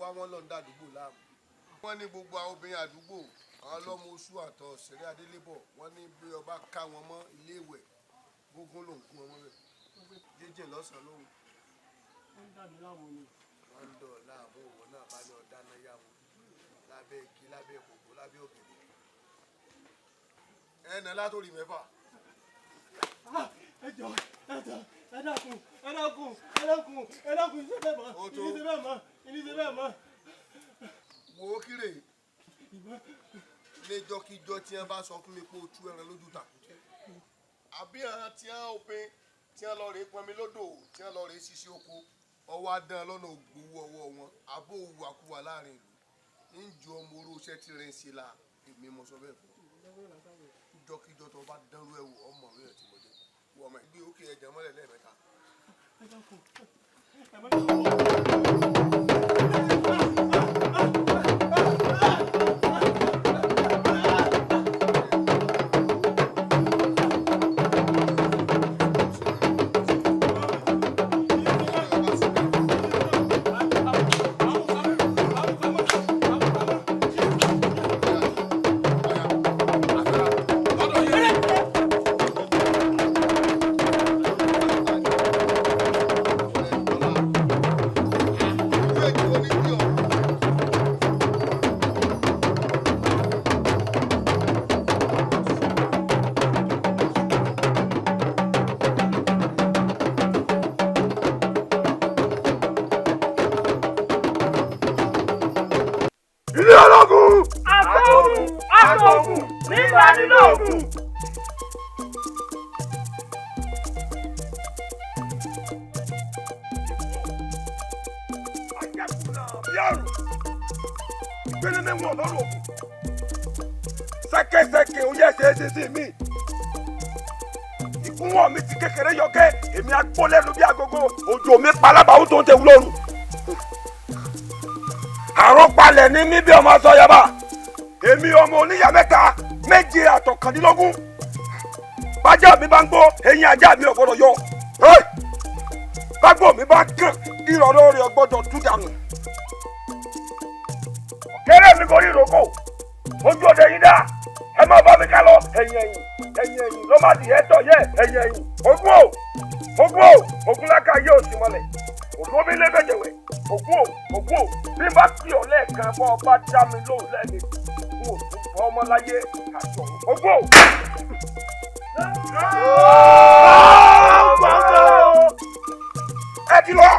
wá wọn lọ ń dàdúgbò láàmú. wọ́n ní gbogbo àwọn obìnrin àdúgbò àwọn ọlọ́mọ oṣù àtọ̀ ṣeré adélébọ̀ wọ́n ní bí ọba ká wọn mọ́ ilé ìwẹ̀ gógún ló ń kún wọn rẹ̀ jẹ́jẹ́ lọ́sàn-án lóhùn. wọ́n ń dàbí láàmú ni. wọ́n ń dọ̀ láàmú òun náà bá ní ọ̀dá náà yá wọn lábẹ́ igi lábẹ́ kòkó lábẹ́ òkèlè. ẹnà látòrí mẹ́fà. ẹ jọ ẹ dákun ìní ṣe bẹ́ẹ̀ mọ́. wo kíre níjọ́kíjọ́ tí wọ́n bá sọ fún mi pé o tú ẹran lójú tàkùtẹ́ àbí àwọn tí wọ́n òpin tí wọ́n lọ rèé pọnmi lódò tí wọ́n lọ rèé ṣiṣẹ́ oko ọwọ́ adán lọ́nà ògbówó ọwọ́ wọn àbó òwú àkúwà láàrin ìlú ń ju ọmọ oró iṣẹ́ tí rẹ̀ ń ṣe la èmi mo sọ bẹ́ẹ̀ fún níjọ́kíjọ́ tó bá dánrú ẹ̀wò ọmọ rẹ̀ tí mo jẹ́ wọ́n ọmọ ìgbé òkè ẹ̀jẹ̀ mọ́lẹ̀ lẹ́ẹ̀mẹ́ta. Sẹ́kẹ́sẹ́kẹ́ ó yẹ ṣe mí. Ìkúnwọ́ mi ti kékeré yọkẹ́, èmi agbólẹ́nu bí agogo, òjò mi palaba ó tó ń tẹ̀wú lọ́rùn. Àrùn palẹ̀ ní mí bí ọmọ aṣọ yaba. Èmi ọmọ oníyà mẹ́ta, méje àtọ̀kàndínlógún. Bájá mi bá ń gbó, eyín ajá mi ò gbọ́dọ̀ yọ. Bágbó mi bá kàn, ìrọ̀lọ́ rẹ̀ gbọ́dọ̀ tú dànù. Kéré mi kò rí ìrókò, ojú ọdẹ yín dá. Ẹ má bá mi ká lọ, ẹ̀yìn ló má di ẹ̀tọ́ yẹ, ẹ̀yìn. Ogun lákà yé òsì mọ́lẹ̀. Ògùn mi lé bẹ̀jẹ̀wẹ̀, ògùn o, bí n bá pè ọ́ lẹ́ẹ̀kan bọ́ ọba dá mi lóhùn lẹ́ẹ̀mejì, n ò tún bọ́ ọmọ láyé àjọ. Ogun o. Ẹ ti lọ,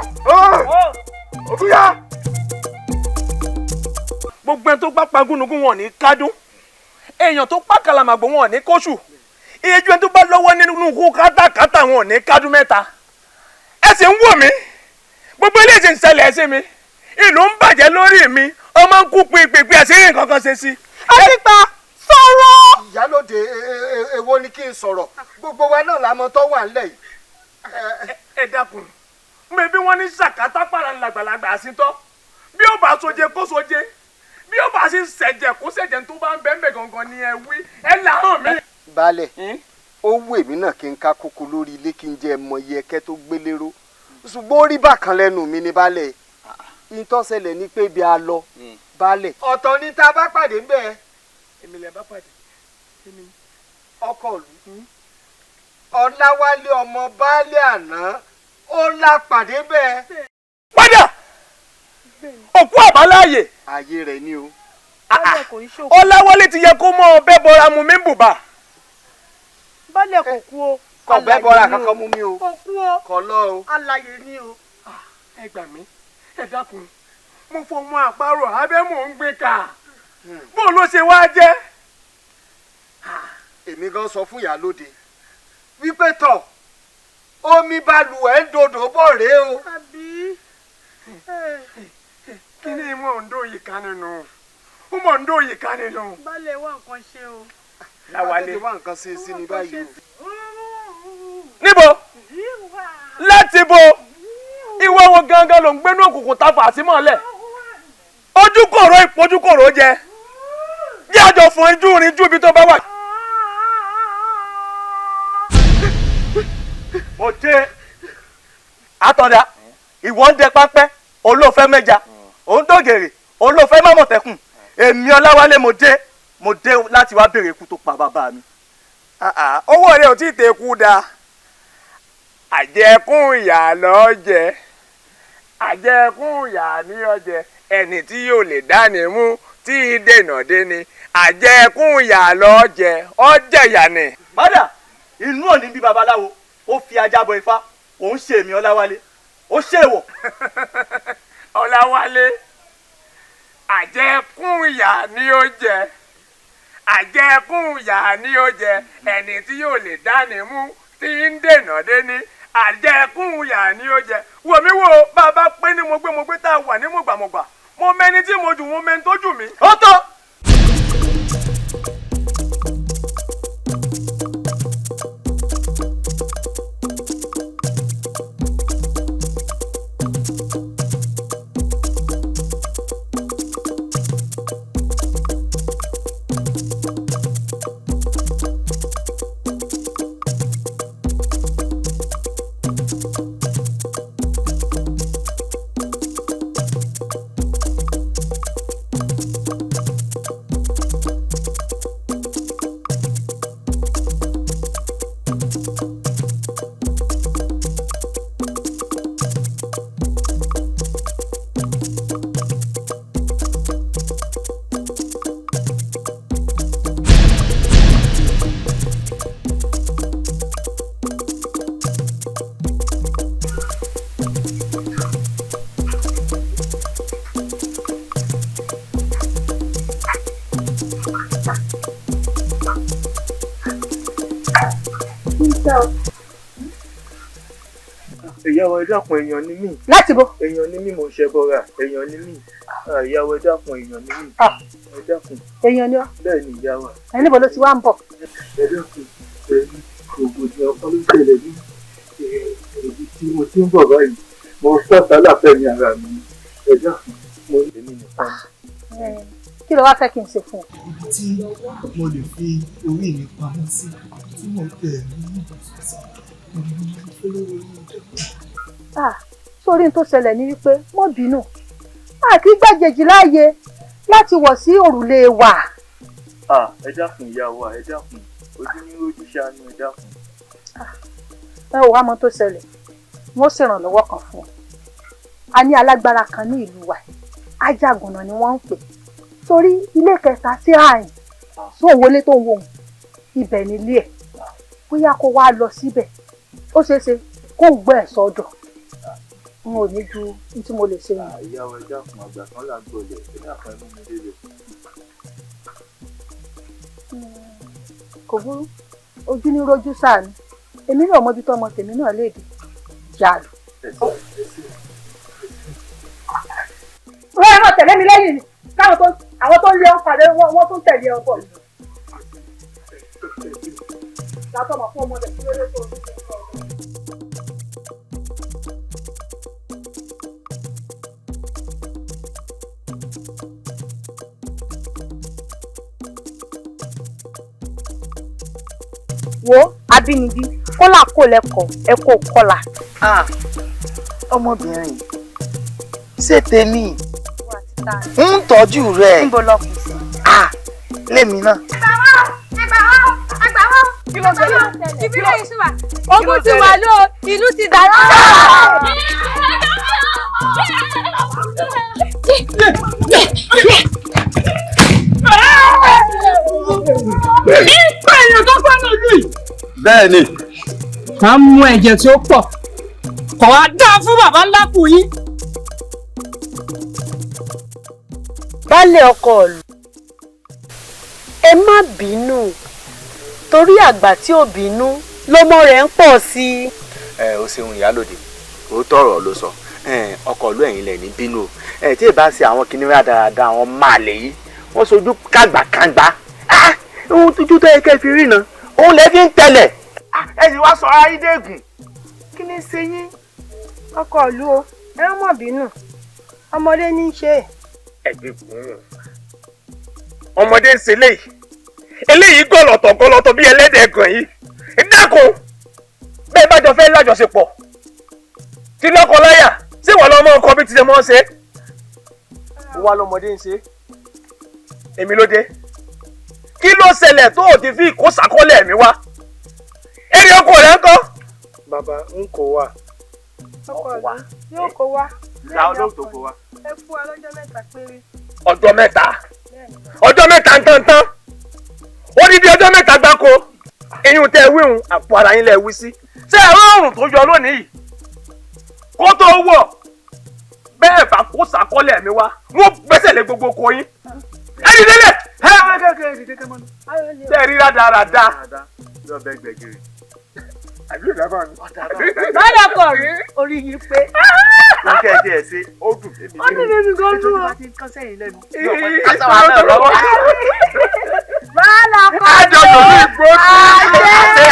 ògùn yá. Gbogbo ẹni tó bá pa gúnugún wọn ní kádùn èèyàn tó pa kàlàmàgbò wọn ní kóṣù ìyẹjú ẹni tó bá lọ́wọ́ nínú kú kátàkátà wọn ní kádùn mẹ́ta ẹ sì ń wò mí gbogbo eléyìí sì ń ṣẹlẹ̀ ẹ sí mi ìlú ń bàjẹ́ lórí mi ọmọ ń kú pípípí ẹ̀ sí yìí nǹkan kan ṣe sí. àtìpá sọ̀rọ̀. ìyálòde èwo ni kí n sọ̀rọ̀ gbogbo wa náà la mọ̀ tó wà nílẹ̀ yìí. ẹ dákun mi bí wọ́n ní ṣàkátà pàrọ̀ làgbàlagbà àṣìntọ́ bí ó bá soje kó soje bí ó bá sì ṣẹ̀jẹ̀ kó ṣẹ̀jẹ̀ tó bá ń bẹ́ẹ̀ gangan ni ẹ wí ẹ làhàn mi. baálẹ̀ ó wù èmi náà kí n ká kókó lórí ilé kí n jẹ mọ iye ẹkẹ tó gbélérò ṣùgbọ́n ó rí bákan lẹ́nu mi ní baálẹ̀ ìtọ́sẹ̀lẹ̀ ní pé bí a lọ baálẹ̀. ọ̀tọ̀ ni tá a bá pàdé ńbẹ̀. èmi lè bá pàdé. ọkọ ìlú ọ̀làwálé ọmọ baálẹ̀ àná ó la pàdé bẹ́ẹ̀. padà òkú àbáláyè. ayé rẹ̀ ni o. Ọláwálé ti yẹ kó mọ ọbẹ̀ bọra mu mi bùbá. Bálẹ̀ kò kú o. kò bẹ́ bọra kankan mú mi o. kò kú o. kò lọ o. alààyè ni o. ẹ gbà mí ẹ dákun mo fọmọ àparò abẹ́ mò ń gbé ká bó ló ṣe wá jẹ́. èmi gan sọ fún ìyálóde wípé tọ̀ omi balùwẹ̀ ń dodò bọ̀ rèé o. àbí. kí ni mò ń dó yìí ká nínú ó mọ̀ ń dó yìí ká nínú. Bálẹ̀ wá nǹkan ṣe o. Láwálé wá nǹkan ṣe sí ni báyìí o. níbo láti bo ìwọ wo gangan ló ń gbénú òkùnkùn ta fàásímọ́lẹ̀ ojúkòrò ìpojúkòrò jẹ jẹ́ àjọ fún ijú rin jú ibi tó bá wà. mo dé. àtọ̀dá ìwọ ń dẹ pápẹ́ olóòfẹ́ mẹ́ja òun dògèrè òun ló fẹ́ mọ̀mọ̀tẹ́kùn èmi Ọláwálé mo dé láti wá béèrè ikú tó pa bàbá mi. owó rẹ ò tí ì tẹ̀kú da àjẹkùn ìyà lọ́jẹ̀ àjẹkùn ìyà ní ọjẹ ẹni tí yóò lè dání mú tí ì dènà dé ni àjẹkùn ìyà lọ́jẹ̀ ọjẹ̀ ìyà ni. padà inú òní bí babaláwo ó fi ajá bọ ifá òun ṣe èmi Ọláwálé ó ṣèwọ̀. Ọláwálé àjẹkùn ìyà ni ó jẹ àjẹkùn ìyà ni ó jẹ ẹni tí yóò lè dání mú tí ń dènà dé ní àjẹkùn ìyà ni ó jẹ. wòmí wo bàbá pé ní mo gbé tá a wà ní mọ̀gbàmọ̀gbà mo mẹni tí mo jù mo mẹni tó jù mí. ó tó. ìyàwó ẹ dákun èèyàn ni mí. láti bo. èèyàn ni mí mo ṣe bọ́ra èèyàn ni mí. ìyàwó ẹ dákun èèyàn ni mí. ẹ dákun. èèyàn ni ọ. bẹ́ẹ̀ ni ìyàwó. ẹ níbo ló ti wá ń bọ̀. ẹ dákun ẹni ògùnjẹ ọkọ ló tẹ̀lé ní ibi tí mo ti ń bọ̀ báyìí mo sọ̀tà láfẹ̀mí ara mi. ẹ dákun mo lè mí nìkan. kí ló wá fẹ́ kí n ṣe fún ọ. ibi tí mo lè fi orí mi pamọ́ sí tí mo tẹ̀ ní ibùsùn sí sórí n tó ṣẹlẹ̀ ní wípé mọ́ bínú kí gbàjèjì láàyè láti wọ̀ sí òrùlé wa. ẹ dákun ìyá wa ẹ dákun ojú ní ojú ṣàánú ẹ dákun. ẹ ò wá mọ tó ṣẹlẹ̀ wọ́n ṣèrànlọ́wọ́ kan fún ọ. a ní alágbára kan ní ìlú wa Ajagunna ni wọ́n ń pè torí ilé kẹta sí àyìn sóun wọlé tó ń wò ó ibẹ̀ nílé ẹ̀ bóyá kó wá lọ síbẹ̀ ó ṣeé ṣe kó ń gbọ́ ẹ̀ sọ́dọ̀ n ò ní ju ní tí mo lè ṣe yẹn. ìyàwó ẹ dákun àgbà kan là ń gbọ́lẹ̀ ẹ dákun ẹ mú mi délé. kò burú ojú ní rojú sáà ni èmi náà mọ ibi tó ọmọ tèmi náà lè dé jà lù. wọ́n ẹ̀ náà tẹ̀lé mi lẹ́yìn ni àwọn tó ń lé ọ́ pàdé wọ́n tún tẹ̀lé ọ bọ̀ yìí. látọ̀ mọ̀ fún ọmọdé kí ló dé tó ń ṣe ọ̀rọ̀. wo abínibí kólà kó lẹ́kọ̀ọ́ ẹ kó kọ́là. ọmọbìnrin ṣé tèmi ń tọ́jú rẹ̀. níbo lọ kù sí. lèmi náà. ẹgbà wọ́n kí ló ṣẹlẹ̀ ìbílẹ̀ yìí ṣùgbọ́n ogun ti wà ló ìlú ti dà bẹ́ẹ̀ ni. ká mú ẹ̀jẹ̀ tí ó pọ̀ kò wá dáa fún bàbá ńlá kù yín. baálé ọkọ ìlú ẹ má bínú torí àgbà tí ò bínú lọmọ rẹ̀ ń pọ̀ sí i. ó ṣeun ìyálòdì òótọ́ ọ̀rọ̀ ló sọ ọkọ ìlú ẹ̀yìn lẹ̀ ní bínú tí ì bá ṣe àwọn kìnìún rádaràda àwọn máàlẹ̀ yìí wọ́n sojú kàgbàkàgbà ohun tójú tó yẹ kẹ́ fi rí náà òun lè fi ń tẹ̀lẹ̀ ẹ sì wá sọ ayédègùn kí ni ṣe yín. ọkọ ìlú o ẹ ń mọ̀ bínú ọmọdé ní í ṣe. ẹgbẹ́ kùn ọmọdé ń ṣe eléyìí gọlọtọ bíi ẹlẹ́dẹ̀ẹ́gàn yìí dákun bẹ́ẹ̀ bá jọ fẹ́ lájọṣepọ̀ tí lọ́kọ láyà ṣé wọ́n lọ́mọ ọkọ bí ti ṣe mọ́ ṣe wá lọ́mọdé ń ṣe èmi ló dé kí ló ṣẹlẹ̀ tó o ti fi ìkóṣàkọlẹ̀ mi wá èrè ọkọ rẹ̀ ń kọ́. bàbá ń kó wa. yóò kó wa. ìyá olóhùn tó kó wa. ẹ fún wa lọ́jọ́ mẹ́ta péré. ọjọ́ mẹ́ta ń tán ó ní bí ọjọ́ mẹ́ta gbáko eyín tẹ wíhun àpò ara yín lẹ wí sí ṣé ẹ̀rọ ọ̀rùn tó yọ lónìí yìí kó tó wọ̀ bẹ́ẹ̀ bá kó sàkọ́lẹ̀ mi wá wọ́n gbẹ́sẹ̀ lé gbogbo oko yín ẹni délẹ̀ tẹ́ rí rádaràda. báyọ̀ kọ̀ rí orí yín pé. wọ́n kẹ́ ẹ jẹ́ ẹ ṣe ó dùn débi. ó ní bíbí gan dùn ó. kásáwá náà lọ́wọ́. báyọ̀ kọ̀ rí àjọ lòlú ìgbó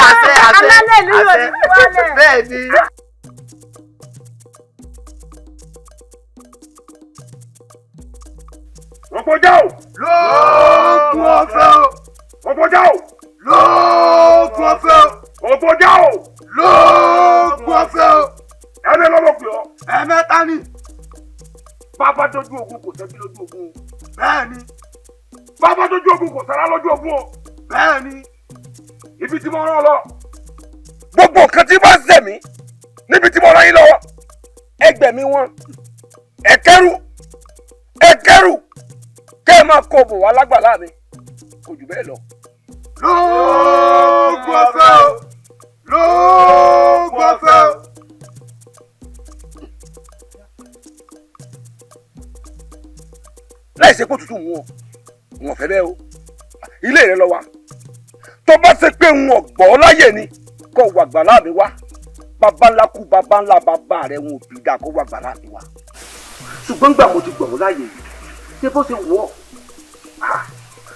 àṣẹ alálẹ̀ ìlú yóò ní wálẹ̀. bẹ́ẹ̀ ni. Ọ̀pọ̀já o. lóògùn ọ̀fẹ́ o. Ọ̀pọ̀já o. lóògùn ọ̀fẹ́ o. Ọ̀pọ̀já o. lóògùn ọ̀fẹ́ o. Ẹ̀mẹ́ lọ́wọ́ pè ọ́. ẹ̀mẹ́ta ni. Bàbá dojú ogun kò tẹ́bí lójú ogun o. bẹ́ẹ̀ ni. Bàbá dojú ogun kò sára lójú ogun o. bẹ́ẹ̀ ni. Ibi tí mo rán ọ lọ. Gbogbo nǹkan tí bá ṣẹ̀ mí níbi tí mo rán yín lọ́wọ́. Ẹgbẹ̀mí wọn. Ẹ̀kẹ́rù. Kẹ́ ẹ máa kó bò wá lágbàlá mi. Kò jù bẹ́ẹ̀ lọ. lóògùn ọ̀fẹ́ o. lóògùn ọ̀fẹ́ o. Láì ṣe kó tutù mú ọ wọn fẹ́ bẹ́ẹ̀ o ilé rẹ lọ wa tó bá ṣe pé ń ọgbọ láyè ni kó wà gbàlá mi wá bàbá ńlá kú bàbá ńlá bàbá rẹ wọn ò bí dáa kó wà gbàlá mi wá ṣùgbọ́n gbà mo ti gbọ̀ ọ́ láyè yìí ṣé bó ṣe wọ̀ ọ́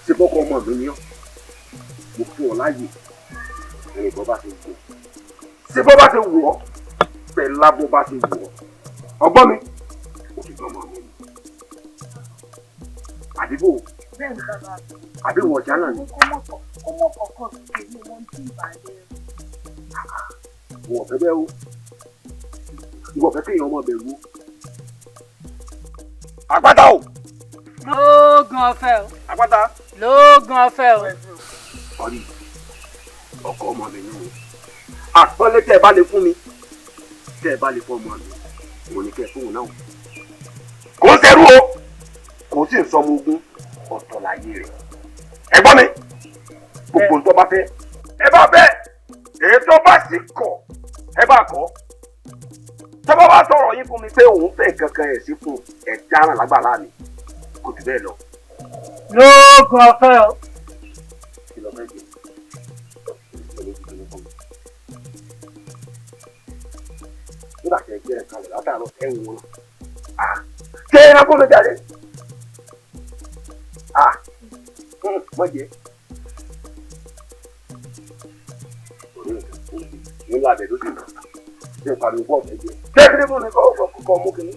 ṣe bọ́kọ ọmọ mi ni ọ́ mo fún ọ láyè ẹ̀rìn bọ́ bá ṣe wọ̀ ṣe bọ́ bá ṣe wọ̀ ọ́ pẹ̀lú lábọ́ bá ṣe wọ̀ ọ́ ọgbọ́n mi ó ti gbọ́ ọmọ mi ni àdìbò bẹ́ẹ̀ni bàbá mi. àbí wọn ọjà náà ni. kó mọ̀ kọ̀ọ̀kan sí i wọ́n ti ìbàdàn. wọn fẹ́ bẹ́ẹ̀ o ìwọ fẹ́ kéèyàn ọmọ bẹ̀ wú. àpáta o. lóògùn ọ̀fẹ́ o. àpáta. lóògùn ọ̀fẹ́ o. ọ̀rí ọkọ ọmọ mi ni o àpọ́nlé tẹ́ ẹ bá lè fún mi tẹ́ ẹ bá lè fún ọmọ mi òun ni kẹ́ ẹ fún òun náà. kò ń ṣerú o kò sì ń sọmọ ogun ọ̀tọ̀ láyé rẹ̀ ẹ gbọ́ mi gbogbo ń tọ́ bá fẹ́ ẹ bá fẹ́ èyí tó bá sì kọ̀ ẹ bá kọ̀ tọ́ba bá sọ̀rọ̀ yín fún mi pé òun fẹ́ kankan ẹ̀ sí fún ẹ̀ dáràn lágbàlá mi kò jù bẹ́ẹ̀ lọ. lóògùn ọ̀fẹ́ o. kí lọ fẹ́ jẹ nígbà tí ẹ jẹ́ ẹ̀ kalẹ̀ látàárọ̀ ẹ̀ ń wọn ṣé ẹranko ló jáde mọ jẹ nígbà tẹ ló sì ṣe pariwo bọ́ọ̀ fẹ́ jẹ tẹ́kílẹ́ fún mi kọ́ mú kínní.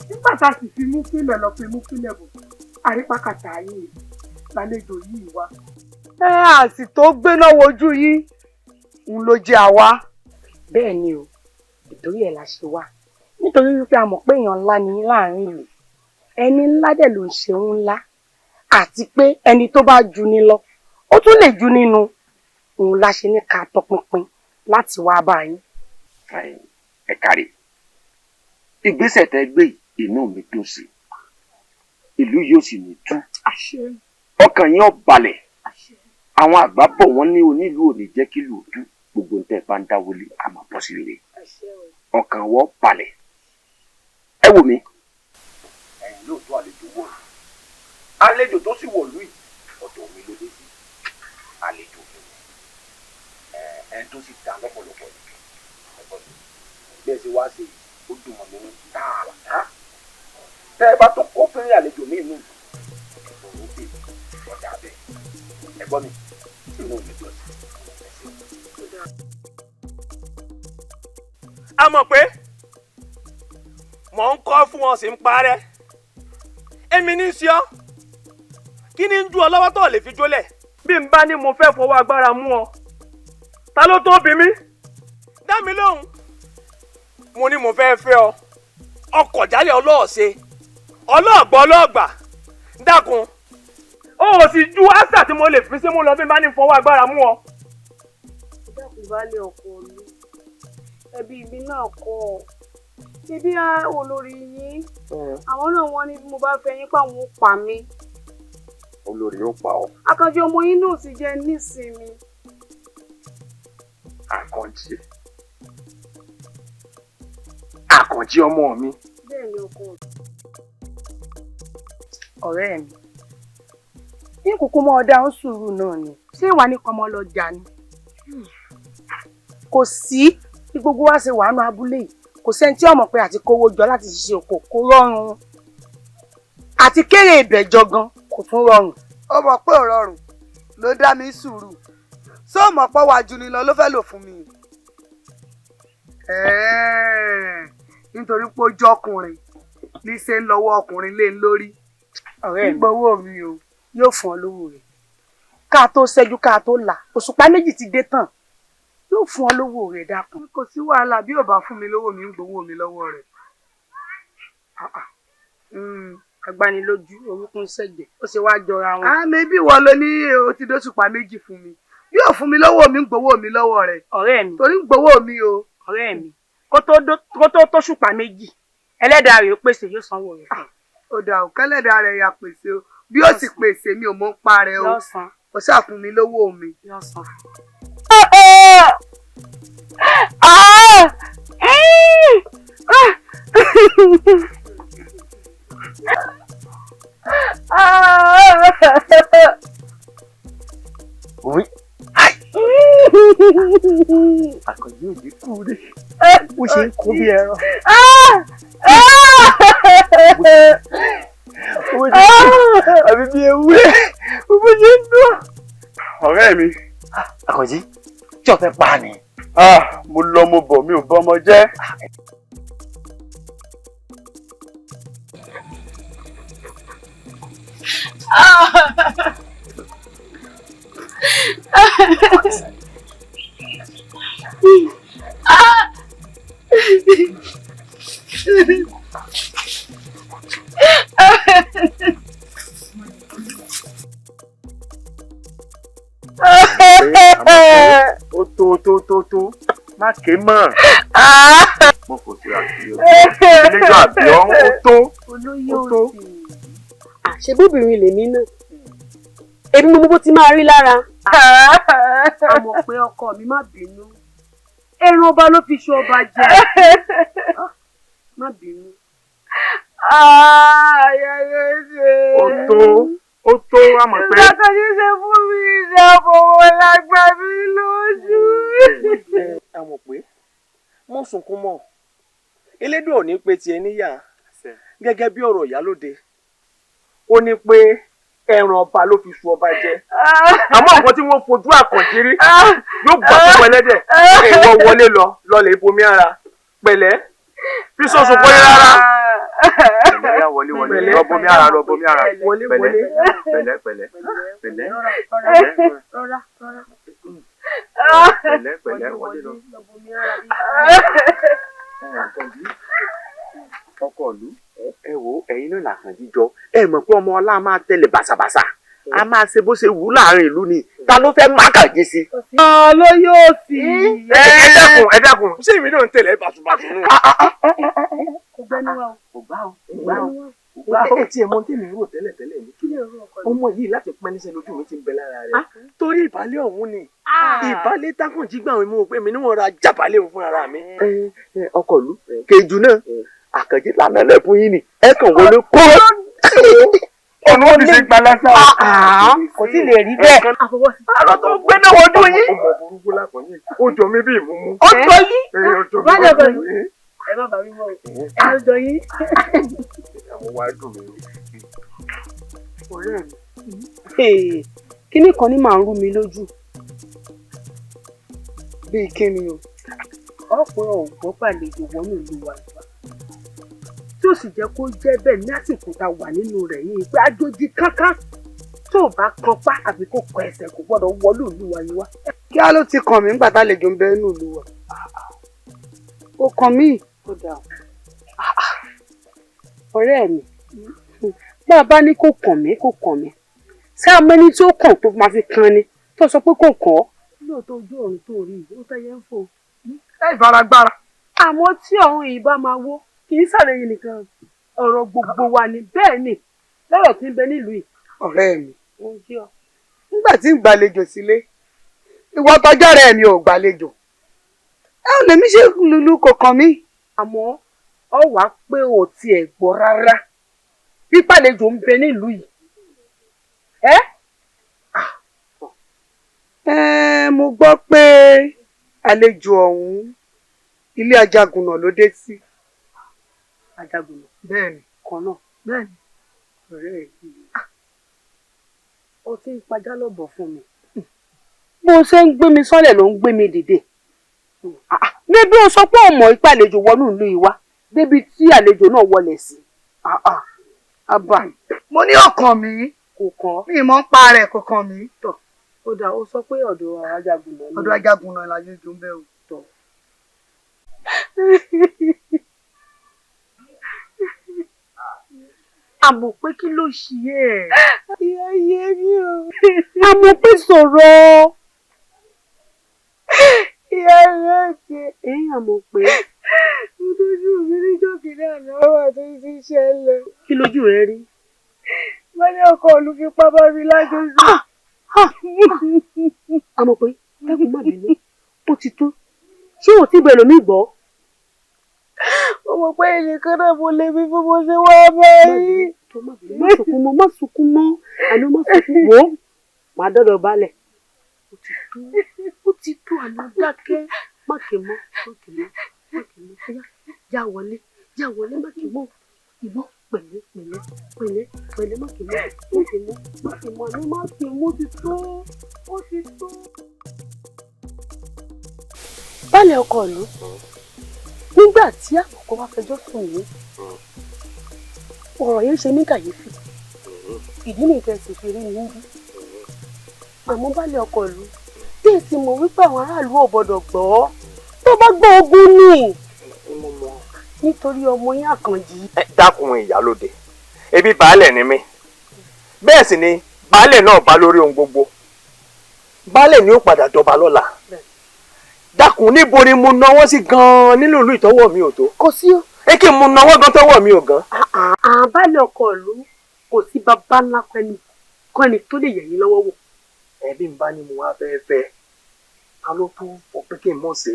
nígbà tá a sì fi mú kílẹ̀ lọ fi mú kílẹ̀ bò àrípàkàtà yìí lálejò yìí wá. ẹ àsì tó gbéná wojú yìí ń ló jẹ àwa. bẹ́ẹ̀ ni o ìtorí ẹ̀ la ṣe wá nítorí wípé a mọ̀ pé èèyàn ńlá ni láàrin ìlú ẹni ńlá dẹ̀ ló ń ṣe ń ńlá àti pé ẹni tó bá ju ni lọ ó tún lè ju nínú òun la ṣe ní ká tọpinpin láti wá bá yín. ẹ kárí ìgbésẹ̀ tẹ́ gbé inú mi dùn sí ìlú yóò sì ní tú ọkàn yín ó balẹ̀ àwọn àgbà bọ̀ wọ́n ní onílù ò ní jẹ́ kí lù ú dún gbogbo ń tẹ́ bá ń dáwọ́lé àmọ́ bọ́ sí rere ọkàn wọ́n balẹ̀ ẹ wò mí ẹ̀yin lóòótọ́ àlejò wọ̀ àlejò tó sì wọ̀ lùí ọ̀dọ̀ mi ló dé sí àlejò mi ẹ̀ tó sì ta lọ́pọ̀lọpọ̀ ẹ̀gbọ́n mi bẹ́ẹ̀ sì wá sí ó dùn mọ́ mi ní tààrà tẹ́ ẹ bá tó kó fẹ́rẹ́ àlejò mi nù ẹ̀gbọ́n mi dé ọjà bẹ́ẹ̀ ẹ̀gbọ́n mi inú mi dùn sí a mọ̀ pé mò ń kọ́ fún wọn sì ń parẹ́ èmi ní í ṣe ọ́ kí ni ń ju ọ lọ́wọ́ tó lè fi jólẹ̀ bí n bá ní mo fẹ́ fọwọ́ agbára mú ọ ta ló tó bí mi dá mi lóhùn. Mo ní mo fẹ́ fẹ́ ọ ọkọ̀ jálẹ̀ ọlọ́ọ̀ṣe ọlọ́ọ̀gbọ́ ọlọ́ọ̀gbà dákun ó sì ju àṣà tí mo lè fi sí mú lọ bí bá ní fọwọ́ agbára mú ọ. dákun balẹ̀ ọkọ mi ẹbí ibi náà kọ́ ọ ibi olórí yín àwọn náà wọ́n ní bí mo bá fẹ́ yín pàwọn ó pa mí. olórí ó pa ọ. Àkànjí ọmọ yín náà sì jẹ́ nísìnyí. Àkànjí ọmọ mi. bẹ́ẹ̀ ni ọkọ mi. ọ̀rẹ́ mi ní kúkú mọ́ ọdá ń sùúrù náà ni ṣé ìwà ní kọ́mọ lọ jà ni kò sí bí gbogbo wa ṣe wà nínú abúlé yìí kò sẹ́ni tí ọmọ pé àti kówó jọ láti ṣiṣẹ́ oko kò rọrùn àti kéré ìbẹ̀jọ gan kò tún rọrùn. ó mọ̀ pé ò rọrùn ló dá mi sùúrù só mọ̀ pé wàjú ni lọ ló fẹ́ lò fún mi. nítorí pé ó jọkùnrin ní ṣe ń lọ́wọ́ ọkùnrin lé lórí. ọ̀rẹ́ mi gbowó mi o yóò fún ọ lówó rẹ̀ ká tó ṣẹ́jú ká tó là òṣùpá méjì ti dé tán yóò fún ọ lówó rẹ̀ dákun. kò sí wàhálà bí ò bá fún mi lówó mi ń gbowó mi lọ́wọ́ rẹ̀. agbanilójú orúkún ṣẹ̀jẹ̀ ó ṣe wá jọra wọn. àmì bí wọ́n ló ní o ti dóṣùpá méjì fún mi bí ò fún mi lówó mi ń gbowó mi lọ́wọ́ rẹ̀. ọ̀rẹ́ mi torí ń gbowó mi o. ọ̀rẹ́ mi kó tó tóṣùpá méjì ẹlẹ́dàá rẹ̀ ó pèsè yóò sanwó rẹ̀ fún. ó dà ó kẹ́lẹ́dàá rẹ̀ ya pèsè o bí ó sì pèsè mi ò mọ̀ ń pa rẹ̀ o kò ṣàfún mi lówó mi. Oui. Àkànjí ò ní kú rí. Ó ṣe ń kó bí ẹran. Àbí bí ewúrẹ́, bó ṣe ń dún. Ọ̀rẹ́ mi. Àkànjí, tí o fẹ́ pa ni. Mo lọ mo bọ̀ mi ò bọ́ ọmọ jẹ́. Tó má ké mọ́. Mo kò sí àbíọ́. Ilé-ìjọ àbíọ́ ó tó. olóyè òsì ṣe bóbìnrin lèmi náà èmi mo bó ti máa rí lára. a mọ̀ pé ọkọ mi má bínú ẹran ọba ló fi ṣe ọba jẹ má bínú. ó tó a mọ̀ pé. Àkànjí ṣe fún mi ìdàbọ̀wọ̀ lágbà mi lójú. a mọ̀ pé mo sunkún mọ́ elédùn ò ní pé tiẹ̀ níyà gẹ́gẹ́ bí ọ̀rọ̀ ìyálóde ó ní pé ẹran ọba ló fi ṣu ọba jẹ àmọ́ nǹkan tí wọ́n fojú Àkànjí rí yóò gbà fún ẹlẹ́dẹ̀ ìwọ wọlé lọlẹ̀ ibomi ara pẹ̀lẹ́ fi sọ́sùn kọ́ yẹn rárá. wọlé lọ bomi ara wọlé pẹ̀lẹ́ wọlé lọ. ọkọ ìlú ẹ wo ẹ̀yin náà làkànjí jọ ẹ mọ̀ pé ọmọ ọlá máa tẹ̀lé bàṣàbàṣà a máa ṣe bó ṣe wù ú láàrin ìlú ni ta ló fẹ́ má Àkànjí sí. ló yóò sí. ẹ dákun ṣé èmi náà ń tẹ̀lé bàṣubàṣu nù. kò gbẹ́nu wa o. kò gbá o tí ẹ mọ tèmi rò tẹ́lẹ̀ ni ọmọ yìí láti pẹ́ níṣẹ́ lójú mi ti ń bẹ lára rẹ̀ torí ìbálẹ̀ ọ̀hún ni ìbálẹ̀ tákànjí gbà wọn mú pé mi níwọ̀n ra jábálẹ̀ òun fún ara mi. ọkọ ìlú kejì náà Àkànjí lànà lẹ fún yín ni ẹ kàn wọlé kó ọ̀nà ó ti ṣe gba lásán. kò tí lè rí bẹ́ẹ̀. àlọ́ tó gbé náà wojú yín. ọmọ burúkú lákànjí ó jọ mí bí ìmúmú. ó jọ yín. má jọ bọ̀ yín. ẹ má bàa mi mọ́ o. ẹ ló jọ yín. àwọn wá dùn mí. ọ̀rẹ́ mi kíní kan ní màá ń rú mi lójú bíi kíni o ọ̀pọ̀ ọ̀gbọ́n gbàlejò wọnú ìlú wa tí ó sì jẹ́ kó jẹ́ bẹ́ẹ̀ ní àsìkò tá a wà nínú rẹ̀ yìí pé àjòjì kankan tó bá kan pa àbí kó kọ ẹsẹ̀ kò gbọ́dọ̀ wọlé ìlú wa yìí wá. kí á ló ti kàn mí nígbà tá àlejò ń bẹ nínú ìlú wa. ó kàn mí. Ó dà ọ̀rẹ́ mi bá a bá ní kó kàn mí ṣé a mẹ́ni tí ó kàn tó máa fi kan ni tó sọ pé kò kàn ọ́. lóòótọ́ ojú ọ̀run tó rí ó tẹ́yẹ ń fò. láì faragbára. àmọ́ tí ọ̀run yìí bá máa wó kì í ṣàlàyé nìkan ọ̀rọ̀ gbogbo wa ni bẹ́ẹ̀ ni lọ́rọ̀ tí ń bẹ nílùú yìí. ọ̀rẹ́ mi nígbà tí ń gbàlejò sílé ìwọ tọjọ́ rẹ̀ mi ò gbàlejò ẹ ò lè mí ṣe lulu kọ̀ọ̀kan mi. àmọ́ ọ wá pé ò tiẹ̀ gbọ́ rárá pípàlejò ń bẹ nílùú yìí. Mo gbọ́ pé àlejò ọ̀hún ilé Ajagunà ló dé sí. Ajagunà. Bẹ́ẹ̀ni. Kan náà. Bẹ́ẹ̀ni. Ọ̀rẹ́ ẹ̀ yìí. Ó ti ń pajá lọ́bọ̀ fún mi. Bó ṣe ń gbé mi sọ́lẹ̀ ló ń gbé mi dìde. Níbi ó sọ pé ọmọ ìpàlejò wọnú ìlú yìí wá débi tí àlejò náà wọlé sí. Àbá. Mo ní ọkàn mi. Kò kàn. Mi mọ̀ ń pa rẹ̀ kò kàn mí. Tọ̀. Ó dáa ó sọ pé ọ̀dọ̀ Ajagunà ni. Ọ̀dọ̀ Ajagunà làlejò ń bẹ o. Tọ̀. Àmọ̀ pé kí ló ṣe ẹ́? Ìyá yé mi o. Àmọ̀ pé sọ̀rọ̀. Ìyá rẹ̀ ṣe. Àmọ̀ pé. Mo tójú mi níjọ́ kìíní àná wà tó ti ṣẹlẹ̀. Kí lójú rẹ rí? Wọ́n ní ọkọ olùfipá bá mi lájọsí. Àmọ̀ pé dákun má bínú ó ti tó ṣé o ti bẹ̀rẹ̀ mí gbọ́. Mo mọ̀ pé ẹnìkan náà mo lè fi fún mo ṣe wá báyìí. Má sunkún mọ́ àná má sunkún wò ó má dọ́dọ̀ balẹ̀. Ó ti tó àná dákẹ́ má kì mọ́ já wọlé má kì mọ́ ìmọ̀ pẹ̀lẹ́ má kì mọ́ àní má kì mọ́ ó ti tó. Baálé ọkọ ìlú nígbà tí àkókò wá fẹjọ́ sùn yìí ọ̀rọ̀ yẹn ṣe ní kàyéfì ìdí nìkan sì fi rí níbí àmọ́ baálé ọkọ ìlú bí èsì mọ̀ wípé àwọn aráàlú ò gbọ́dọ̀ gbọ́ tó bá gbọ́ ogun ni nítorí ọmọ yín Àkànjí. Dákun ìyálóde ebi baálẹ̀ ni mí bẹ́ẹ̀ sì ni baálẹ̀ náà bá lórí ohun gbogbo baálẹ̀ ni ó padà dọba lọ́la dákun níbo ni mo náwó sí gan-an nínú ìlú ìtọ́wọ́ mi ò tó. Kò sí o. Kí n mo náwó gan tọ́wọ́ mi ò gan. Baálé ọkọ ìlú kò sí bàbá ńlá kọ́ni tó lè yẹ̀yìn lọ́wọ́ wò. Ẹbí ń bá ní mo wá fẹ́ẹ́ ta ló tó fọ pé kí n mọ̀ sí.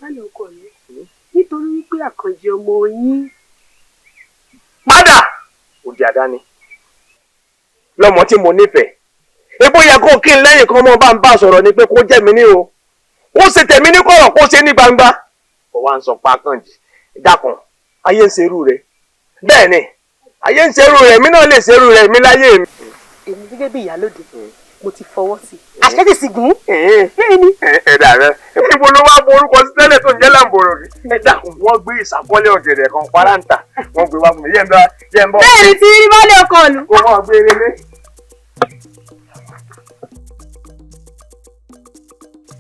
Baálé ọkọ ìlú nítorí wípé Àkànjí ọmọ yín. Padà òdì àdáni lọ́mọ tí mo nífẹ̀ẹ́ ebó yẹ kó kí n lẹ́yìn kan mọ́ bá ń bá sọ̀rọ̀ ni pé kó jẹ́ mi ní o kó ṣe tèmi ní kọ̀rọ̀ kó ṣe ní gbangba. Ó wá ń sọ pa Àkànjí dákun ayé ń ṣerú rẹ̀ bẹ́ẹ̀ ni ayé ń ṣerú rẹ̀ mi náà lè ṣerú rẹ̀ mi láyé mi. Èmi gẹ́gẹ́ bí ìyálóde mo ti fọwọ́ sí i. Àṣẹ ti sì gùn. Ẹ̀dà rẹ̀ ibo ló wá bo orúkọ sí tẹ́lẹ̀ tó ń jẹ́ Làǹbòrò rí. Ẹ dákun wọ́n gbé ìsàkọ́lé ọ̀gẹ̀dẹ̀ kan paráǹtà wọ́n gbé wá fún mi yẹn bọ́. Bẹ́ẹ̀ ni ti rí baálé ọkọ ìlú. Kó wọ́n gbé relé.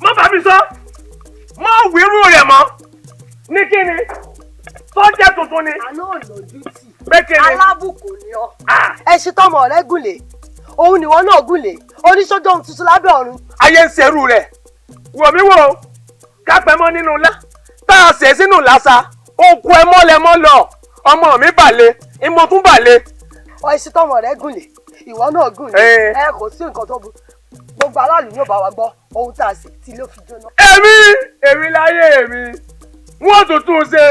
Má bá mi sọ má wíru rẹ̀ mọ́ ní kíni tó jẹ́ tuntun ni. Àná òlòjú tì. Pé kíni. Alábùkù ni ọ. Ẹṣin tọmọ rẹ gùnlé òun nìwọ náà gùnlé oníṣọjọ ohun tuntun lábẹ́ ọ̀run. Ayé ń ṣerú rẹ̀ wò mí wò kápẹ́ mọ́ nínú ńlá tá a ṣe sínú làṣà òkú ẹ mọ́lẹ́mọ́ lọ ọmọ mi bàlẹ̀ ìmọ̀ tún bàlẹ̀. Ẹṣin tọmọ rẹ gùnlé ìwọ náà gùnlé ẹ kò sí nǹkan tó burú gbogbo aráàlú yóò bá wa gbọ́ ohun tá a ṣe tí ló fi jóná. èmi láyé mi wọ́n tuntun ṣe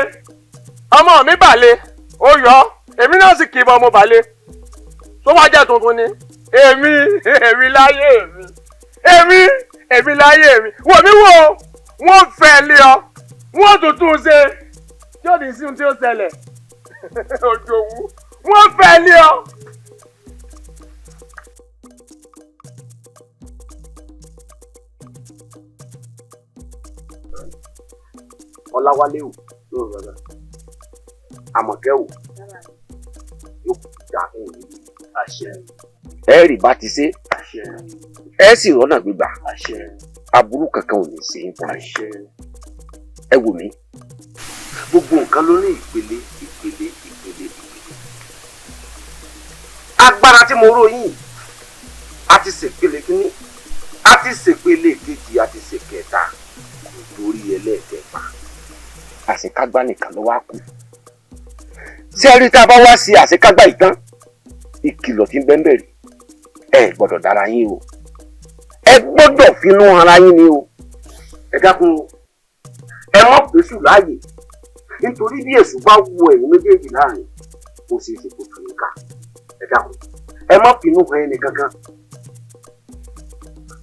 ọmọ mi bàlẹ̀ ó yọ èmi náà sì kì í bọ́ ọmọ bàlẹ̀ tó wá jẹ́ tuntun ni èmi láyé èmi láyé mi wò mí wò wọ́n fẹ́ lé ọ wọ́n tuntun ṣe yóò ní sí ohun tí ó ṣẹlẹ̀ òjòwú wọ́n fẹ́ lé ọ. Ọláwálé o ló rọra Àmọ̀kẹ́ o yóò dá òun ní àṣẹ. Ẹ rí bá ti ṣe ẹ sì rọ́nà gbígbà aburú kankan ò ní ṣe é fún mi. ẹ wò mí gbogbo nǹkan ló ní ìpele. Agbára tí mo rò yìí a ti ṣèpele kínní a ti ṣèpele kejì a ti ṣèkẹta lórí ẹlẹ́ẹ̀kẹfà àṣekágbá nìkan ló wá kù. Ṣé ẹ rí tá a bá wá sí àṣekágbá ìtàn ìkìlọ̀ tí ń bẹ ń bẹ̀rẹ̀ ẹ gbọ́dọ̀ dára yín o ẹ gbọ́dọ̀ finú ara yín ni o ẹ dákun ẹ mọ̀ pèsè láàyè nítorí bí èṣù bá wo ẹ̀yin méjèèjì láàrin ó ṣeé ṣe kó tún ká ẹ dákun ẹ má finú hàn ẹnì kankan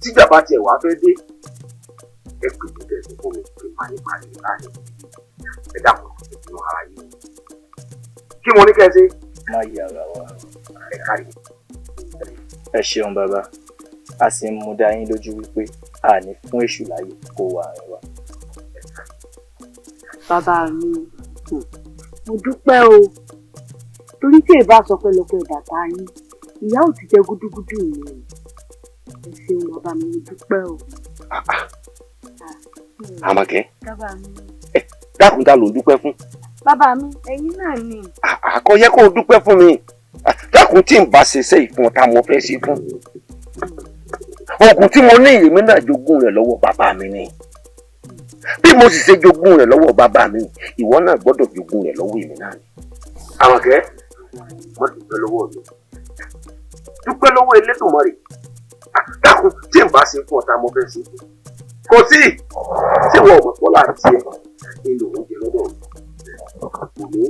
tíjà bá tiẹ̀ wá fẹ́ dé ẹ pè mí bẹ́ẹ̀ fún mi pé paríparí láàrin ẹ dákun ẹ finú ara yín kí mo ní kẹ́ ẹ ṣe. má yà ara wa. ẹ kárí. ẹ ṣeun bàbá a sì ń mú dá yín lójú wípé a ní fún èṣù láyè kó wà rìn wá. bàbá mi mo dúpẹ́ o torí tí èbá sọ pé lọ́pọ̀ ìdàtà yín ìyá ò ti jẹ gúdúgúdú mi o ẹ ṣeun bàbá mi mo dúpẹ́ o. Àmọ̀kẹ́ bàbá mi. dákun ta ló ń dúpẹ́ fún. bàbá mi ẹ̀yin náà ni. àkọyẹ kó o dúpẹ́ fún mi dákun tí n bá ṣe iṣẹ́ ìfún ta mo fẹ́ ṣe fún. oògùn tí mo ní èmi náà jogún rẹ̀ lọ́wọ́ bàbá mi ni bí mo sì ṣe jogún rẹ̀ lọ́wọ́ bàbá mi ìwọ náà gbọ́dọ̀ jogún rẹ̀ lọ́wọ́ èmi náà ni. Àmọ̀kẹ́ wọ́n dúpẹ́ lọ́wọ́ mi dúpẹ́ lọ́wọ́ Elédùmarè dákun tí n bá ṣe fún ọ̀tá mo fẹ́ ṣe fún. kò sí tí wọ́n mọ̀ fọ́lá tiẹ̀ nínú oúnjẹ lọ́dọ̀ mi ní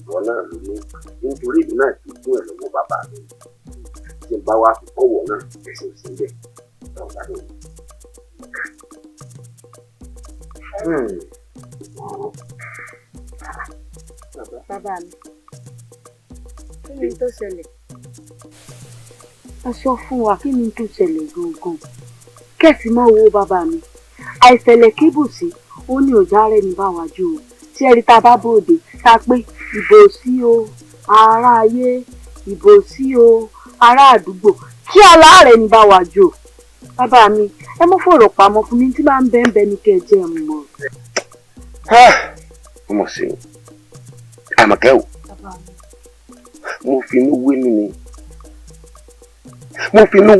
ìwọ náà ló ní nítorí èmi náà jogún ẹ̀ lọ́wọ́ bàbá mi tí n bá wá fi kọ́wọ́ náà ẹ̀sìn sílẹ̀ náà gbádùn mi. bàbá mi kí ni tó ṣẹlẹ̀ ẹ sọ fún wa kí ni tó ṣẹlẹ̀ gangan kẹ́sì máa wo bàbá mi àìṣẹ̀lẹ̀ kébùsì ó ní ọjà rẹ̀ ní báwájú o tí ẹ̀rí tá a bá bòde tá a pé ìbò sí o ará ayé ìbò sí o ará àdúgbò kí aláàrẹ̀ ní báwájú o bàbá mi ẹ mọ́ fọ̀rọ̀ pamọ́ fún mi tí bá ń bẹ́ẹ̀ bẹ́ẹ̀ ní kẹ́ ẹ jẹ́ ẹ mọ̀. mo ṣe o Àmọ̀kẹ́ o mo finú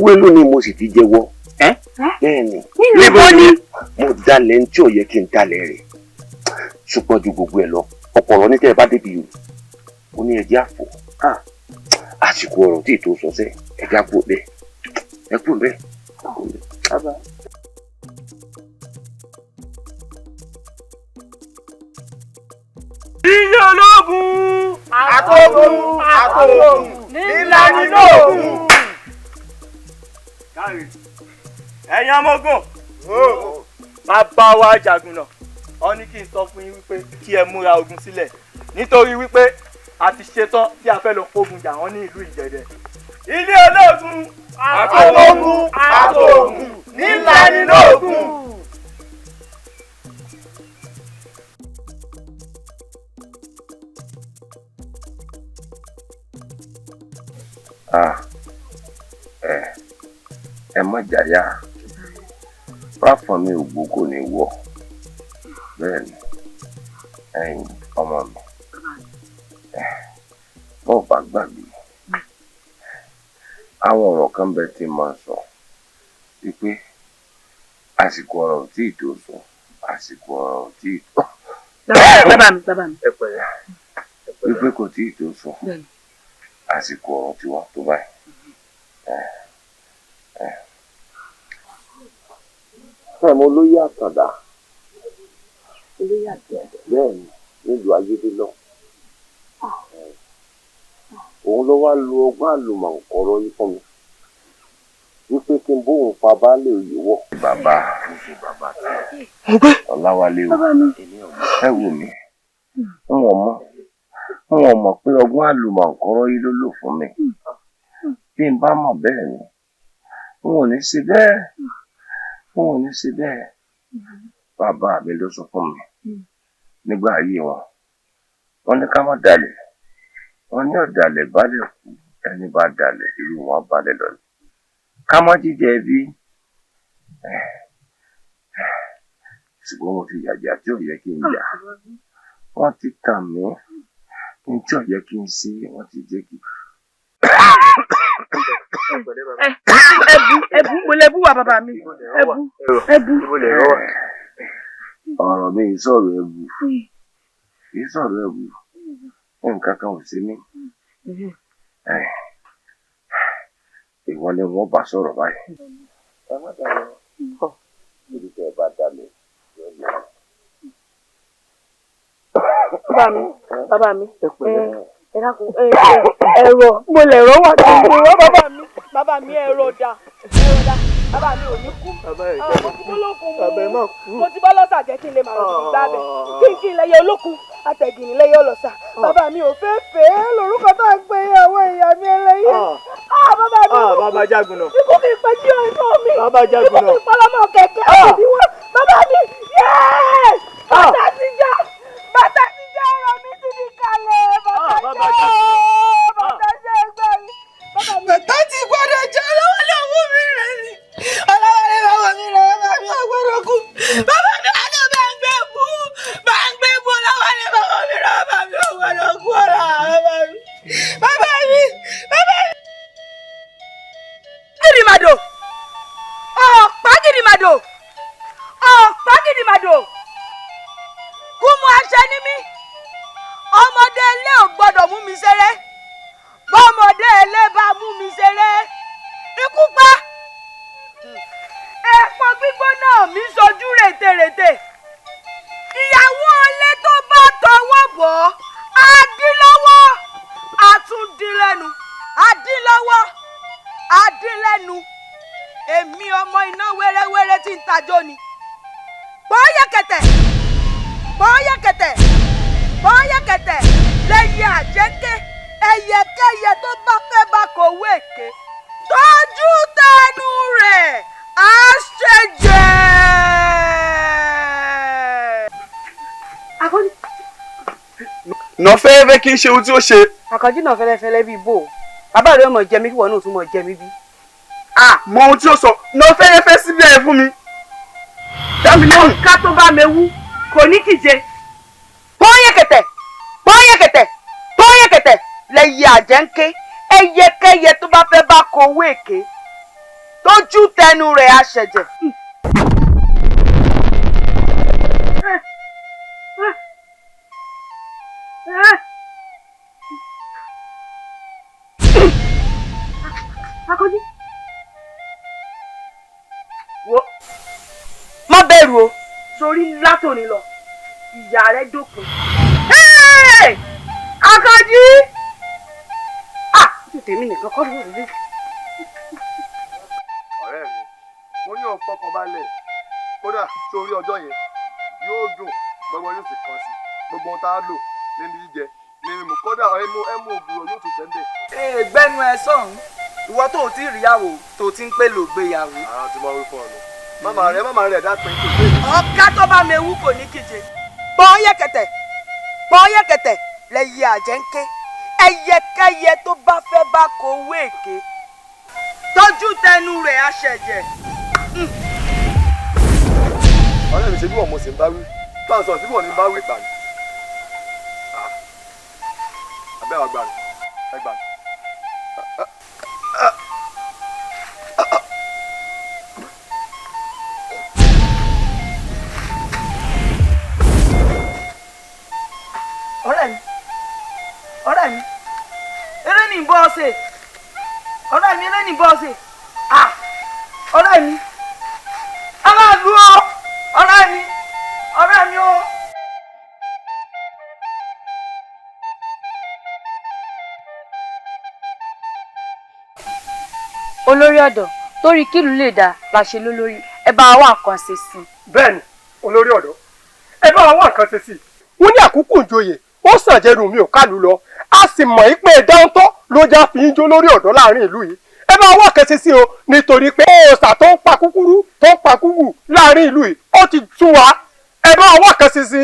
wénú ni mo sì ti jẹ́wọ́ bẹ́ẹ̀ ni níbo ni mo dalẹ̀ ní tí ò yẹ kí n dalẹ̀ rẹ̀ ṣùgbọ́n ju gbogbo ẹ̀ lọ ọ̀pọ̀lọ́ ní tẹ́ ẹ bá débi o ó ní ẹjẹ́ àfọ̀ àsìkò ọ̀rọ̀ tí ètò sọ́sẹ̀ ẹjẹ́ àpò bẹ́ẹ̀ ẹ kú bẹ́ẹ̀. iye ológun àtògùn nílá nínú ògùn. ẹ̀yin ọmọ ogun bàbá wa jagun náà ọ ní kí n sọ fún yín wípé kí ẹ múra ogun sílẹ̀ nítorí wípé a ti ṣetán tí a fẹ́ lọ kógun jà wọ́n ní ìlú Ìjẹ̀dẹ̀. ilé ológun àtògùn nílá nínú ògùn. ẹ má jàyà fáfọn mi ògbó kò ní wọ bẹ́ẹ̀ ni ẹ̀yin ọmọ mi bọ́ọ̀ bá gbàgbé àwọn ọ̀rọ̀ kan bẹ tí máa sọ wípé àsìkò ọ̀rọ̀ tí ì tó sọ àsìkò ọ̀rọ̀ tí ì tó. bàbá mi ẹ pẹ̀lẹ́ wípé kò tí ì tó sọ àsìkò ọ̀rọ̀ tí wọ́n tó báyìí. Fẹ́mi olóyè Àtàndá bẹ́ẹ̀ ni nílùú Ayédélọ́ òun ló wá lu ọgbọ́n àlùmọ̀ǹkọ́rọ́ yìí fún mi wípé kí n bóun fa baálé òye wọ̀. bàbá Ọláwálé o ẹ wò mí wọn mọ̀ pé ọgbọ́n àlùmọ̀ǹkọ́rọ́ yìí ló lò fún mi bí n bá mọ̀ bẹ́ẹ̀ ni n ò ní ṣe bẹ́ẹ̀ bàbá mi ló sọ fún mi nígbà ayé wọn ní ká má dalẹ̀ wọn ní ọ̀dàlẹ̀ balẹ̀ kú ẹni bá dalẹ̀ irú wọn balẹ̀ lọ ká má jíjẹ bí ṣùgbọ́n mo ti yàjà tí ò yẹ kí n yà wọ́n ti tàn mí ní tí ò yẹ kí n ṣe wọ́n ti jẹ́ kí. ẹbú mo lè bú wa bàbá mi ẹbú. ọ̀rọ̀ mi ìsọ̀rọ̀ ẹ̀bù ìsọ̀rọ̀ ẹ̀bù nǹkan kan ò sí mí ìwọ ni wọ́n bá sọ̀rọ̀ báyìí. ẹ má dà lọ ibi tẹ́ ẹ bá dà lọ bàbá mi ẹ dákun ẹ̀rọ mo lè rọ wà tó ń gbé wá bàbá mi ẹ̀rọ dà bàbá mi ò ní kú mo ti bọ́ lókun mo ti bọ́ lọ́sà jẹ́ kí n lè máa rọ̀ sí gbábẹ́ kí n lẹ́yẹ olókun àtẹ̀gìnì lẹ́yẹ ọlọ́sà bàbá mi ò fẹ́ fẹ́ lórúkọ tá à ń pe àwọn ìyá mi ẹlẹ́yẹ bàbá mi bàbá jagun náà ikú kì í pẹ́ jí ọ̀nà mi bàbá jagun náà ikú kì í pọ́lọ́mọ kẹ̀kẹ́ àtẹ̀bíwọ́ bàbá mi bàtà ti já ọ̀rọ̀ mi ti di kalẹ̀ bàtà jẹ́ ẹgbẹ́ mi. bàtà ti gbọ́dọ̀ jẹ́ ọlọ́wọ́ lọ́wọ́ mi rẹ̀ ni ọlọ́wọ́ lọ́wọ́ mi rẹ̀ bàbá mi ọgbọ́dọ̀ kú bàbá mi àná bá ń gbé bú ọlọ́wọ́ ni bàbá mi rẹ̀ bàbá mi ọgbọ́dọ̀ kú bàbá mi. Girimado ọ̀pá girimado kú mu aṣẹ ní mí ọmọdé ilé ò gbọ́dọ̀ mú mi ṣeré bọ́mọdé ilé bá mú mi ṣeré ikú pa ẹ̀pọ̀ gbígbóná mi sojú rètèrètè ìyàwó ilé tó bá tọwọ́ bọ̀ á dín lọ́wọ́ á tún dín lẹ́nu á dín lọ́wọ́ á dín lẹ́nu èmi ọmọ iná wẹ́rẹ́wẹ́rẹ́ tí ń tajọ́ ni bọ́ọ̀yẹ̀kẹ̀tẹ̀ lẹ́yìn àjẹ́kẹ́ ẹyẹkẹ́yẹ tó bá fẹ́ bá kọ̀wé èké tọ́jú tẹnu rẹ̀ á ṣe jẹ́. nà fẹ́ẹ́fẹ́ kí n ṣe ohun tí ó ṣe. àkànjí náà fẹ́lẹ́fẹ́lẹ́ bíi bò bàbá rẹ̀ mọ̀ jẹ mí kí wọ́n náà tún mọ̀ jẹ mí bí. mọ ohun tí ó sọ nà fẹ́ẹ́fẹ́ síbẹ̀ ẹ̀ fún mi. dámi lóhùn. ká tó bá mi wú kò ní kíje. pọ́nyẹ̀kẹ̀tẹ̀ lẹ́yìn àjẹ́ńké ẹyẹkẹ́yẹ tó bá fẹ́ bá kọ owó èké tójú tẹnu rẹ̀ á ṣẹ̀jẹ̀. akọ́jí wo má bẹ̀rù o sórí látòní lọ ìyá rẹ̀ dópin. akọ́jí tèmi nìkan kọ́ ló rí. ọ̀rẹ́ mi mo ní òun fọkànbalẹ̀ kódà sórí ọjọ́ yẹn yóò dùn gbogbo yóò sì kàn sí gbogbo ohun tá a lò nínú jíjẹ nínú mímu kódà ẹmu ògùrọ̀ yóò tún jẹ́ ń bẹ̀. gbẹ́nu ẹ sọ̀hún ìwọ tó o ti ríyàwó tó o ti ń pè lògbéyàwó. àwọn tí mo rí fún ọ lọ màmá rẹ dápẹ́ tó gbé. ọ̀gá tó bá mi wú kò ní kíje. pọ́nyẹ̀kẹ̀tẹ̀ lẹ́yìn àjẹ́ńké ẹyẹkẹ́yẹ tó bá fẹ́ bá kọ owó èké tọ́jú tẹnu rẹ̀ á ṣẹ̀jẹ̀. ọ̀rẹ́ mi ṣe bí wọ́n mo sì ń bá wí bá a sọ sí bí wọ́n ní bá wí gbà ní. abẹ́ wa gbà ní ẹ gbà ní. ọ̀rẹ́ mi eré ní bọ́ọ̀sì ọ̀rẹ́ mi aláàlú o ọ̀rẹ́ mi o. olórí ọ̀dọ́ torí kílù lè dá la ṣe lólórí ẹ bá wa nǹkan ṣe sí. bẹ́ẹ̀ni olórí ọ̀dọ́ ẹ bá wa nǹkan ṣe sí. wọ́n ní àkókò ìjòyè ó sàn jẹ́nu mi ò kálù lọ a sì mọ̀ pé dáńtọ́ ló já fi ń jó lórí ọ̀dọ́ láàrin ìlú yìí ẹ bá wá kẹsí sí o nítorí pé òòṣà tó ń pa kúkúrú tó ń pa kúkú láàrin ìlú yìí ó ti tún wa ẹ bá wá kẹsí sí.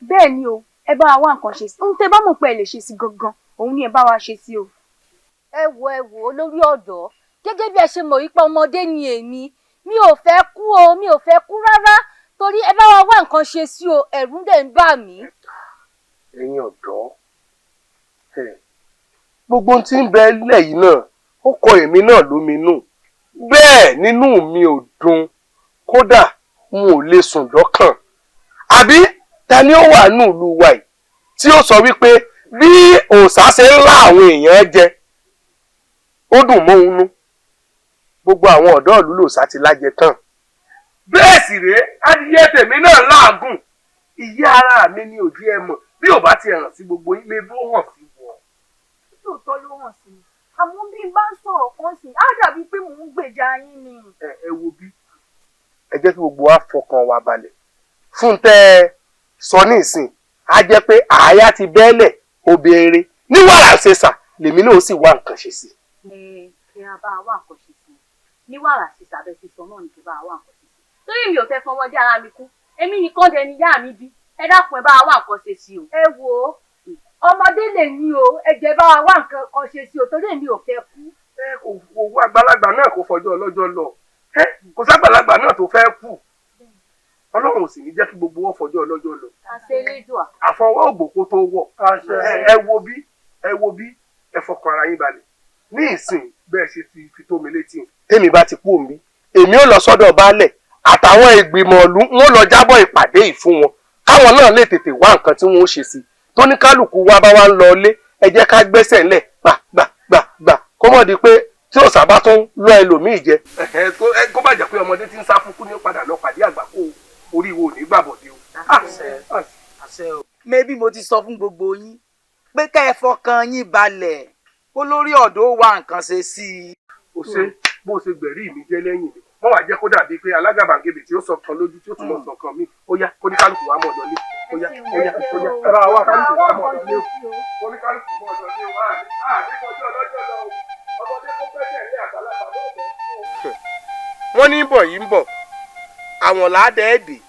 bẹ́ẹ̀ ni o ẹ bá wa nǹkan ṣe sí ohun tẹ́ bá mọ̀ pé ẹ lè ṣe sí gangan òun ni ẹ bá wa ṣe sí o. ẹ wo olórí ọ̀dọ́ gẹ́gẹ́ bí ẹ ṣe mọ̀ wípé ọmọdé ni èmi mi ò fẹ́ kú o mi ò fẹ́ kú rárá torí ẹ bá wa wá nǹkan ṣe sí o ẹ̀rù dẹ̀ ń bà mí. ẹ̀yin ọ̀dọ́ gbogbo tí ń bẹ lẹ̀ yìí náà ó kọ èmi náà lóminú bẹ́ẹ̀ nínú mi ò dùn kódà n ò lè sùn lọ́kàn àbí ta ni ó wà nù ìlú wa yìí tí ó sọ wípé bí òòṣà ṣe ń lá àwọn èèyàn jẹ ó dùn mọ́ òun nú gbogbo àwọn ọ̀dọ́ ìlú lòṣà ti lájẹ tán bẹ́ẹ̀ sì rèé adìyẹ tèmi náà láàgùn ìyá ara mi ni òjì ẹ mọ̀ bí ò bá ti hàn sí gbogbo ilé bó hàn sí wọn. lóòótọ́ ló hàn sí mi àmọ́ bí n bá ń sọ̀rọ̀ kan sí i á dàbí pé mò ń gbèjà yín ni. ẹ wo bí ẹ jẹ́ kí gbogbo wa fọkàn wa balẹ̀ fún tẹ́ ẹ sọ ní ìsìn á jẹ́ pé àáyá ti bẹ́ẹ̀lẹ̀ obìnrin ní wàrà ṣèṣà lèmi náà sì wá nǹkan ṣe sí. ẹ bá wà nǹkan ṣe sí ní wàrà ṣèṣà bẹ́ẹ̀ ti sọ náà ní kí bá wà nǹkan ṣe sí torí mi ò fẹ́ fọmọdé ara mi kú èmi nìkan dẹ̀ ni ìyá mi bí ẹ dákun ẹ bá wà nǹkan ṣe sí o. ẹ wo ọmọdé lè ní o ẹ jẹ́ bá wà nǹkan kan ṣe sí o torí èmi ò fẹ́ kú. owó àgbàlagbà náà kò fọjọ́ ọlọ́jọ́ lọ kò ságbàlagbà náà tó fẹ́ kú ọlọ́run ò sì ní jẹ́ kí gbogbo wọn fọjọ́ ọlọ́jọ́ lọ. àṣẹ elédùà. àfọwọ́ ògbókó tó wọ̀ ẹ wo bí ẹ fọkàn ara yín balẹ̀ ní ìsìn bẹ́ẹ̀ ṣe ti fi tó mi létí. tèmi bá ti kú òmí èmi ò lọ sọ́dọ̀ baálẹ̀ àtàwọn ìgbìmọ̀ ìlú wọn lọ jábọ̀ ìpàdé yìí fún wọn káwọn náà lè tètè wá nǹkan tí wọn ó ṣe sí tó ní kálukú wa bá wá ń lọ ilé ẹ jẹ́ ká gbẹ́sẹ̀ ńlẹ̀ gbà kó mọ̀ di pé tí òòṣà bá tún lọ ẹlòmíì jẹ. kó bá jẹ́ pé ọmọdé tí ń sá fún kú ní padà lọ pàdé àgbà kó orí wo ní gbàbọ̀dé o. àṣẹ o. mẹ́bí mo ti sọ fún gbogbo yín pé ká ẹ fọkàn yín balẹ̀ kó lórí ọ̀dọ́ wá nǹkan ṣe sí i. o ṣe bó ṣe gbẹ̀rí mi jẹ́ lẹ́yìn mi wọ́n wá jẹ́ kó dàbí pé alágàbàgebè tí ó sọ kan lójú tí ó tún mọ̀ sọ kan mí ó yá kó ní kálukú wa mọ̀ ọ̀dọ́ lé ó yá ẹ̀rọ àwa kálukú wa mọ̀ ọ̀dọ́ lé ó ní kálukú mọ̀ ọ̀dọ́ lé wá àdékọjọ́ ọlọ́jọ́ lọ ọmọdé kó pẹ́sẹ̀ lé àgbàlagbà lọ́dọ̀. wọ́n ní bọ̀ yìí ń bọ̀ àwọn làádẹ́ẹ̀dẹ̀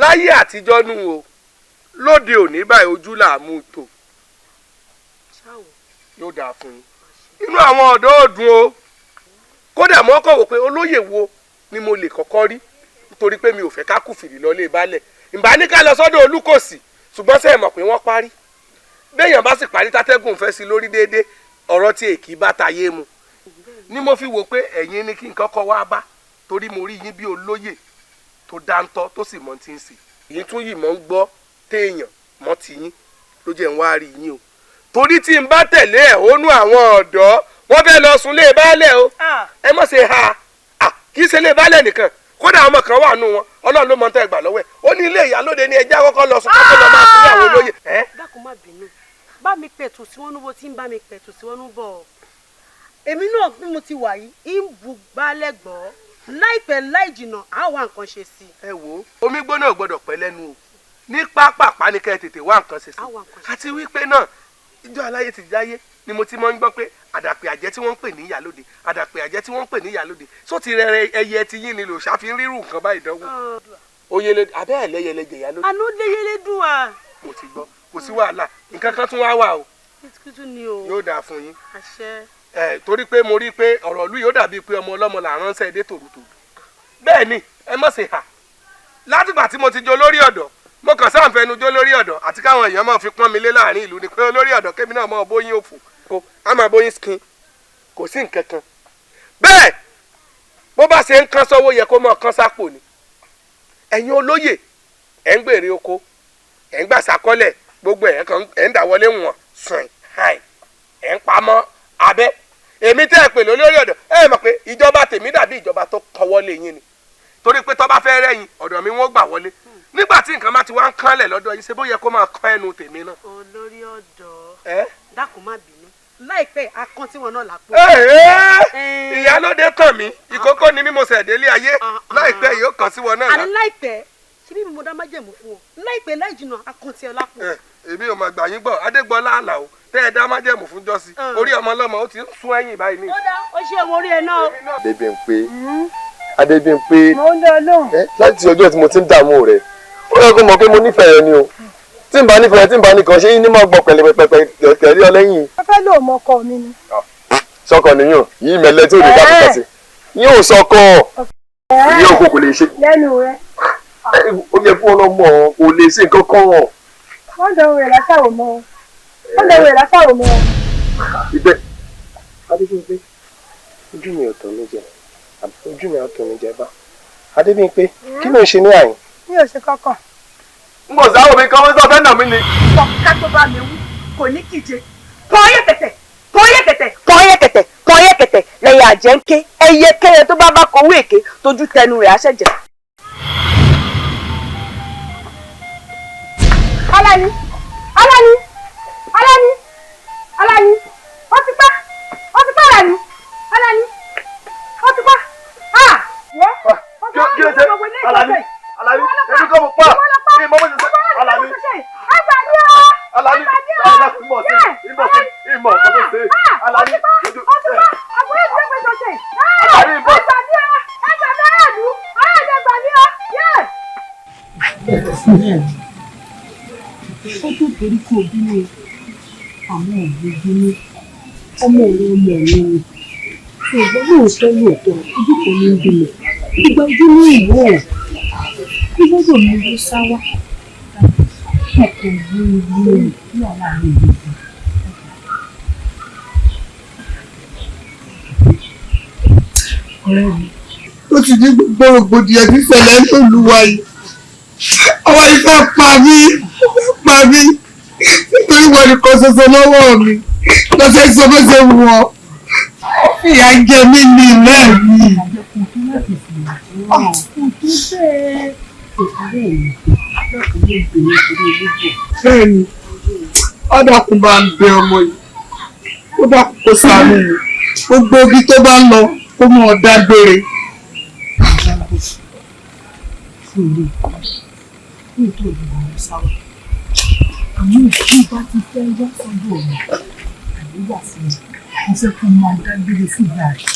láyé àtijọ́ nù o lóde òní báyìí ojú là á mú tó yóò dáa fún yín inú àwọn ọ̀dọ́ òdùn o kódà mọ́ kọ̀ wò pé olóyè wo ni mo lè kọ́kọ́ rí nítorí pé mi ò fẹ́ ká kùfìrí lọ lé balẹ̀ ìbá ní ká lọ sọ́dọ̀ Olúkòsì ṣùgbọ́n sẹ́ẹ̀ mọ̀ pé wọ́n parí béèyàn bá sì parí tátẹ́gùn fẹ́ sí lórí déédéé ọ̀rọ̀ tí èkì bá tayé mu ni mo fi wò pé ẹ̀yin ni kí n kọ́kọ́ wá bá torí mo rí yín bí olóyè tó dáńtọ́ tó sì mọ̀ tí ń sè yín tún yìí mọ̀ ń gbọ́ téèyàn mọ́ ti yín ló jẹ́ ń wá rí yín o torí tí n bá tẹ̀lé ẹ̀hónú àwọn ọ̀dọ́ wọ́n fẹ́ lọ sùn lé baálẹ̀ o ẹ mọ̀ ṣe ha kì í ṣe lé baálẹ̀ nìkan kódà ọmọ kan wà nù wọn ọlọ́run ló mọ tẹ́ gbà lọ́wọ́ ẹ̀ ó ní ilé ìyálóde ní ẹjẹ́ àkọ́kọ́ lọ sùn kọ́kọ́ lọ máa fún àwọn olóyè. dákun má bínú bá mi pẹ̀tù sí wọn núbó tí ń bá mi pẹ̀tù sí wọn núbọ̀ èmi náà bí mo ti wà yìí ń bu baálẹ̀ gbọ́ láìpẹ́ láì jìnnà á wá nǹkan ṣe sí. ẹ wo omi gbóná ò gbọdọ̀ pẹ́ lẹ́nu o ní pápápá ni kẹ́ ẹ tètè wá nǹkan ṣe sí àti wípé náà ìjọ aláyé ti jáyé ni mo ti mọ ń gbọ́ pé àdàpè àjẹ́ tí wọ́n ń pè ní ìyálóde àdàpè àjẹ́ tí wọ́n ń pè ní ìyálóde só ti rẹ ẹyẹ ti yín ni lò ṣàfihàn rírun nǹkan báyìí dánwò. oyele abẹ́ ẹ̀ lẹ́yẹlẹ jẹ ìyálóde. àná léyẹlé dùn à. mo ti gbọ́ kò sí wàhálà nǹkan kan tún wá wà o. kìtìkìtì ni o. yóò dáa fún yín. àṣẹ. torí pé mo rí i pé ọ̀rọ̀ ìlú yóò dàbí pé ọmọ ọlọ́mọ là ránṣẹ́ dé tòrútòrú. bẹ́ẹ̀ ni ẹ mọ̀ ṣe hà látìgbà tí mo ti jẹ olórí ọ̀dọ́ mo kàn sáà ń fẹnu jó lórí ọ̀dọ̀ àti káwọn èèyàn máa fi pọ́n mi lé láàrin ìlú ni pé olórí ọ̀dọ̀ kémi náà máa bóyin òfò kó a máa bóyin skin kò sí nǹkan kan bẹ́ẹ̀ bó bá ṣe ń kán sọ́wọ́ yẹ kó máa kán sápò ni ẹ̀yin olóyè ẹ̀ ń gbèrè oko ẹ̀ ń gbà sàkọ́lẹ̀ gbogbo ẹ̀ ń dàwọlé wọn sùn ẹ̀ ń pamọ́ abẹ́ èmi tẹ́ ẹ pè lólórí ọ̀dọ̀ ẹ mọ̀ pé ìjọba tèmi dàbí ìjọba tó kọwọ́ lé yín ni torí pé tó bá fẹ́ rẹ́yìn ọ̀dọ̀ mi wọ́n gbà wọlé nígbà tí nǹkan bá ti wá ń kánlẹ̀ lọ́dọ̀ yìí ṣe bó yẹ kó máa kán ẹnu tèmi náà. olórí ọ̀dọ́ dákun má bínú láìpẹ́ akán tí wọn náà lápò. ìyálóde kàn mí ìkókó ni mímọ sẹ̀délé ayé láìpẹ́ yóò kàn sí wọn náà. àní láìpẹ́ ṣé bí mo dá májẹ̀mú fún ọ láìpẹ́ láì jìnnà akán tí ẹ lápò. èmi ò mà gbà yín gbọ́ adégbọlá àlà o tẹ́ ẹ dá májẹ̀mú fún jọ́sí orí ọmọ ọlọ́mọ ó ti ń sún ẹ̀yìn báyìí ní. ó dá ó ṣe ọmọ orí ẹ náà. Adébímpé mo ń dán lóhùn. láti ọjọ́ tí mo ti ń dààmú rẹ̀ ó yẹ kó mọ̀ pé mo nífẹ̀ẹ́ rẹ ni o tí n bá nífẹ̀ẹ́ tí n bá nìkan ṣé ní máa gbọ́ pẹ̀lẹ́pẹ̀pẹ̀ tẹ̀lé ọ lẹ́yìn. wọ́n fẹ́ lò mọ ọkọ mi ni. sọkọ nìyàn yìí mẹ́lẹ́ tí ò lè dá kíkà sí yóò sọkọ yóò kó kò lè ṣe. lẹ́nu rẹ. ó yẹ fún ọlọ́mọ kò lè ṣe nǹkan kan wọ̀. wọ́n dẹ̀wò rẹ̀ láṣàwò mọ́ ọ. wọ́n dẹ̀wò rẹ̀ láṣàwò mọ́ ọ. ibẹ̀ Adébímpé ojú mi ò tọ́ mi jẹ ojú mi ò tọ́ mi jẹ bá Adébímpé kí ló ń ṣe ní àyìn. mi ò ṣe kankan. n kò sáwọ́ mi kan wọ́n sọ fẹ́ nà mí ni. ká tó bá mi wú kò ní kíje pọ́nyẹ́kẹ̀tẹ̀ pọ́nyẹ́kẹ̀tẹ̀ pọ́nyẹ́kẹ̀tẹ̀ pọ́nyẹ́kẹ̀tẹ̀ lẹ́yìn àjẹ́ ń ké ẹyẹkẹ́yẹ tó bá kọ̀wé èké tójú tẹnu rẹ̀ á ṣẹ̀jẹ̀. Alani Alani Alani Alani ó ti pẹ́ Alani Alani ó ti pẹ́ kí ló ṣe Alani Alani ẹni kọ́ mo pa ní mọ́mọ́ ṣe ṣe Alani Alani dáadáa ìmọ̀ sí ìmọ̀ ọ̀kan tó ṣe Alani ojú ẹ̀ Alani ìbọn. ó tó torí kó bínú àwọn òbí bínú ọmọ òun ọmọ mi ni ṣùgbọ́n lóòótọ́ lóòótọ́ ojú kan ní ń bímọ ìgbà ojú ní ìwọ ẹ̀ bí gbọ́dọ̀ mi ló sá wá ọkọ̀ ìlú ìlú ẹ̀ ní àwọn àmì ìlú. ọ̀rẹ́ mi ó ti ní gbogbo rògbòdìyàn tí ṣẹlẹ̀ ń lòlúwa yìí ọwọ́ ìfẹ́ pa mí nítorí wọn ni kan ṣoṣo lọ́wọ́ mi lọ́sẹ̀ sọ bó ṣe wù ọ́ ìyà ń jẹ mí ní ilé mi. bẹ́ẹ̀ni ọ̀dàkùn bá ń bẹ ọmọ yìí ó dàkún kó sàánú mi gbogbo ibi tó bá ń lọ kó mọ̀ ọ́ dágbére. àmọ́ ìṣú bá ti fẹ́ wá sọ́dọ̀ mi àyíwá sí mi mo fẹ́ kó máa dágbére sí ìyá rẹ̀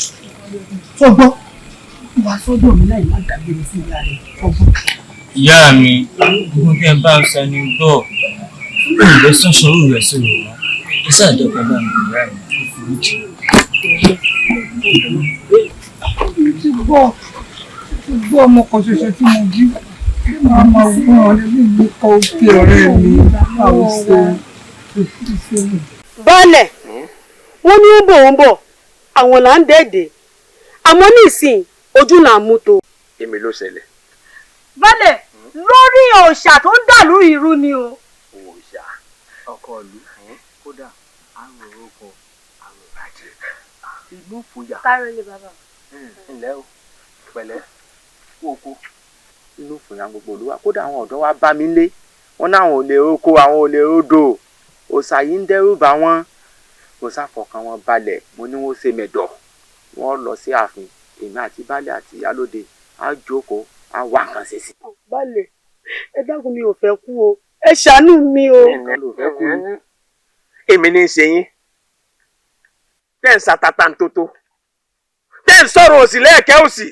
fọgbọ́n wá sọ́dọ̀ mi láì má dágbére sí ìyá rẹ̀ fọgbọ́n. ìyá mi gbogbo bí ẹ bá ń sẹni gbọ́ ìlú sọ́sọ́rù rẹ̀ sí rò wá iṣẹ́ àdọ́gba bá mi ìyá mi tó forí jì. ti gbọ́ ọmọ kan ṣoṣo tí mo bí máa ma wọ́n ọ̀rẹ́ mi ní kọ́ òkè ọ̀rẹ́ mi báwo ṣe baálẹ̀ wọ́n ní ń bọ̀ àwọn là ń dẹ́ẹ̀dẹ̀ àmọ́ nísìn ojú là ń mú tó. èmi ló ṣẹlẹ̀. baálẹ̀ lórí òòṣà tó ń dàlú ìrú ni o. òòṣà ọkọ ìlú kódà àrùn orókọ àrùn ìbàjẹ́ ìlú fòyà. kárọ̀lì bàbá. ǹlẹ́ o pẹ̀lẹ́ kú oko inú fòyà gbogbo olúwa kódà àwọn ọ̀dọ́ wa bá mi lé wọn náwọn ò lè roko àwọn ò lè rodò òòṣà yìí ń dẹ́rù bá wọn mo sáfọkàn wọn balẹ̀ mo ní wọn ṣe mẹ̀dọ̀ wọn lọ sí ààfin èmi àti baálé àti ìyálóde á jókòó á wá nǹkan ṣe sí. baálẹ̀ ẹ dákun mi ò fẹ́ kú o ẹ ṣàánú mi o. èmi ní í ṣe yín tẹ́ ń ṣàtàtà ń tótó tẹ́ ń sọ̀rọ̀ òsì lẹ́ẹ̀kẹ́ òsì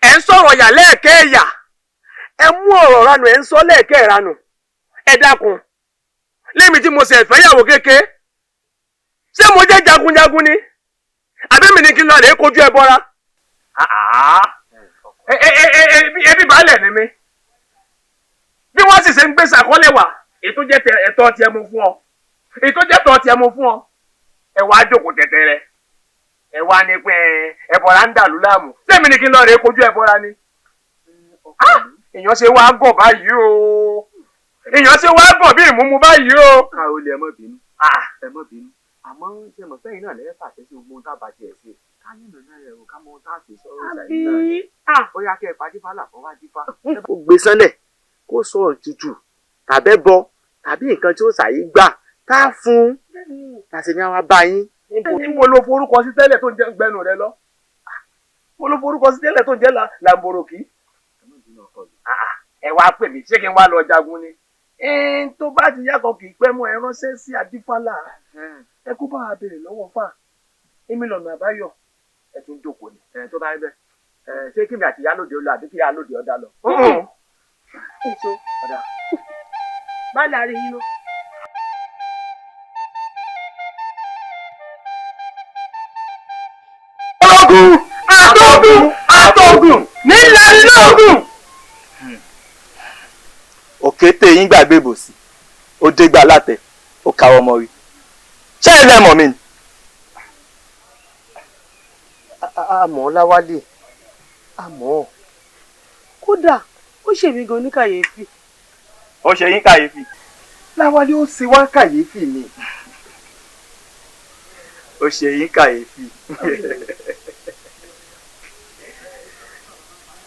ẹ̀ ń sọ̀rọ̀ ọ̀yà lẹ́ẹ̀kẹ́ ẹ̀yà ẹ mú ọ̀rọ̀ ranù ẹ̀ ń sọ lẹ́ẹ̀kẹ́ ìranù ẹ dákun lémi tí mo ṣe fẹ́yàwó kéke ṣé mo jẹ́ jagunjagun ni àbẹ́mi ni kí n lọ rèé kojú ẹ bọ́ra ẹbí baálẹ̀ ni mi bí wọ́n sì ṣe ń gbé sàkọ́lẹ̀ wà ètò jẹ́ ẹ̀tọ́ tiẹ̀ mo fún ọ ètò jẹ́ ẹ̀tọ́ tiẹ̀ mo fún ọ ẹ wá jókòó tẹ̀tẹ̀rẹ̀ ẹ wá ní pé ẹbọra ń dàlú láàmú sẹ́mi ni kí n lọ rèé kojú ẹbọra ni èèyàn ṣe wá gọ̀ báyìí o èèyàn ṣe wá gọ̀ bí ìmúmu báyìí o. ká o lè ẹ mọ bínú ẹ mọ bínú àmọ́ ṣe mọ̀ sẹ́yìn náà lẹ́yìn pàṣẹ sí gbogbo ohun tá a bá tiẹ̀ ṣe ká nínú náà rẹ̀ o ká mọ ohun tá a ṣe sọ̀rọ̀ ṣàyìn náà ni ó yá kẹ́ ẹ pa dífá là fọwọ́ dífá. kó gbé sánlẹ̀ kó sọ òtútù tàbẹ́ bọ tàbí nǹkan tí ó ṣàyí gbà tá a fún láti ní àwọn bá yín. níbo ló forúkọ sí tẹ́lẹ̀ tó ń jẹ́ gbẹnu rẹ lọ mo ló forúkọ sí tẹ́lẹ̀ tó ń jẹ́ làǹbòròkì. ẹ wá pè mí ṣé kí n wá lọ jagun ni tó bá ti yàgò kì í pẹ́ mọ́ ẹ ránṣẹ́ sí adífálà ẹ kó bá a béèrè lọ́wọ́ fà èmi lọ́nà àbáyọ ẹ tún jókòó ni tó bá rí bẹ́ẹ̀ ṣé kí mi àti ìyálòdì ó lọ àbí kí ìyálòdì ọ̀dà lọ. èso bá láàrin yín lọ. Àtọ̀gùn nílẹ̀ lóògùn. ń gbàgbé ìbòsí ó dégbà látẹ ó káwọ́ mọ́ rí ṣé ẹ lẹ́mọ̀ mi ni. àmọ́ láwálé àmọ́. kódà ó ṣe mí gan ní kàyéfì. ó ṣe yín kàyéfì. láwálé ó ṣe wá kàyéfì ni. ó ṣe yín kàyéfì.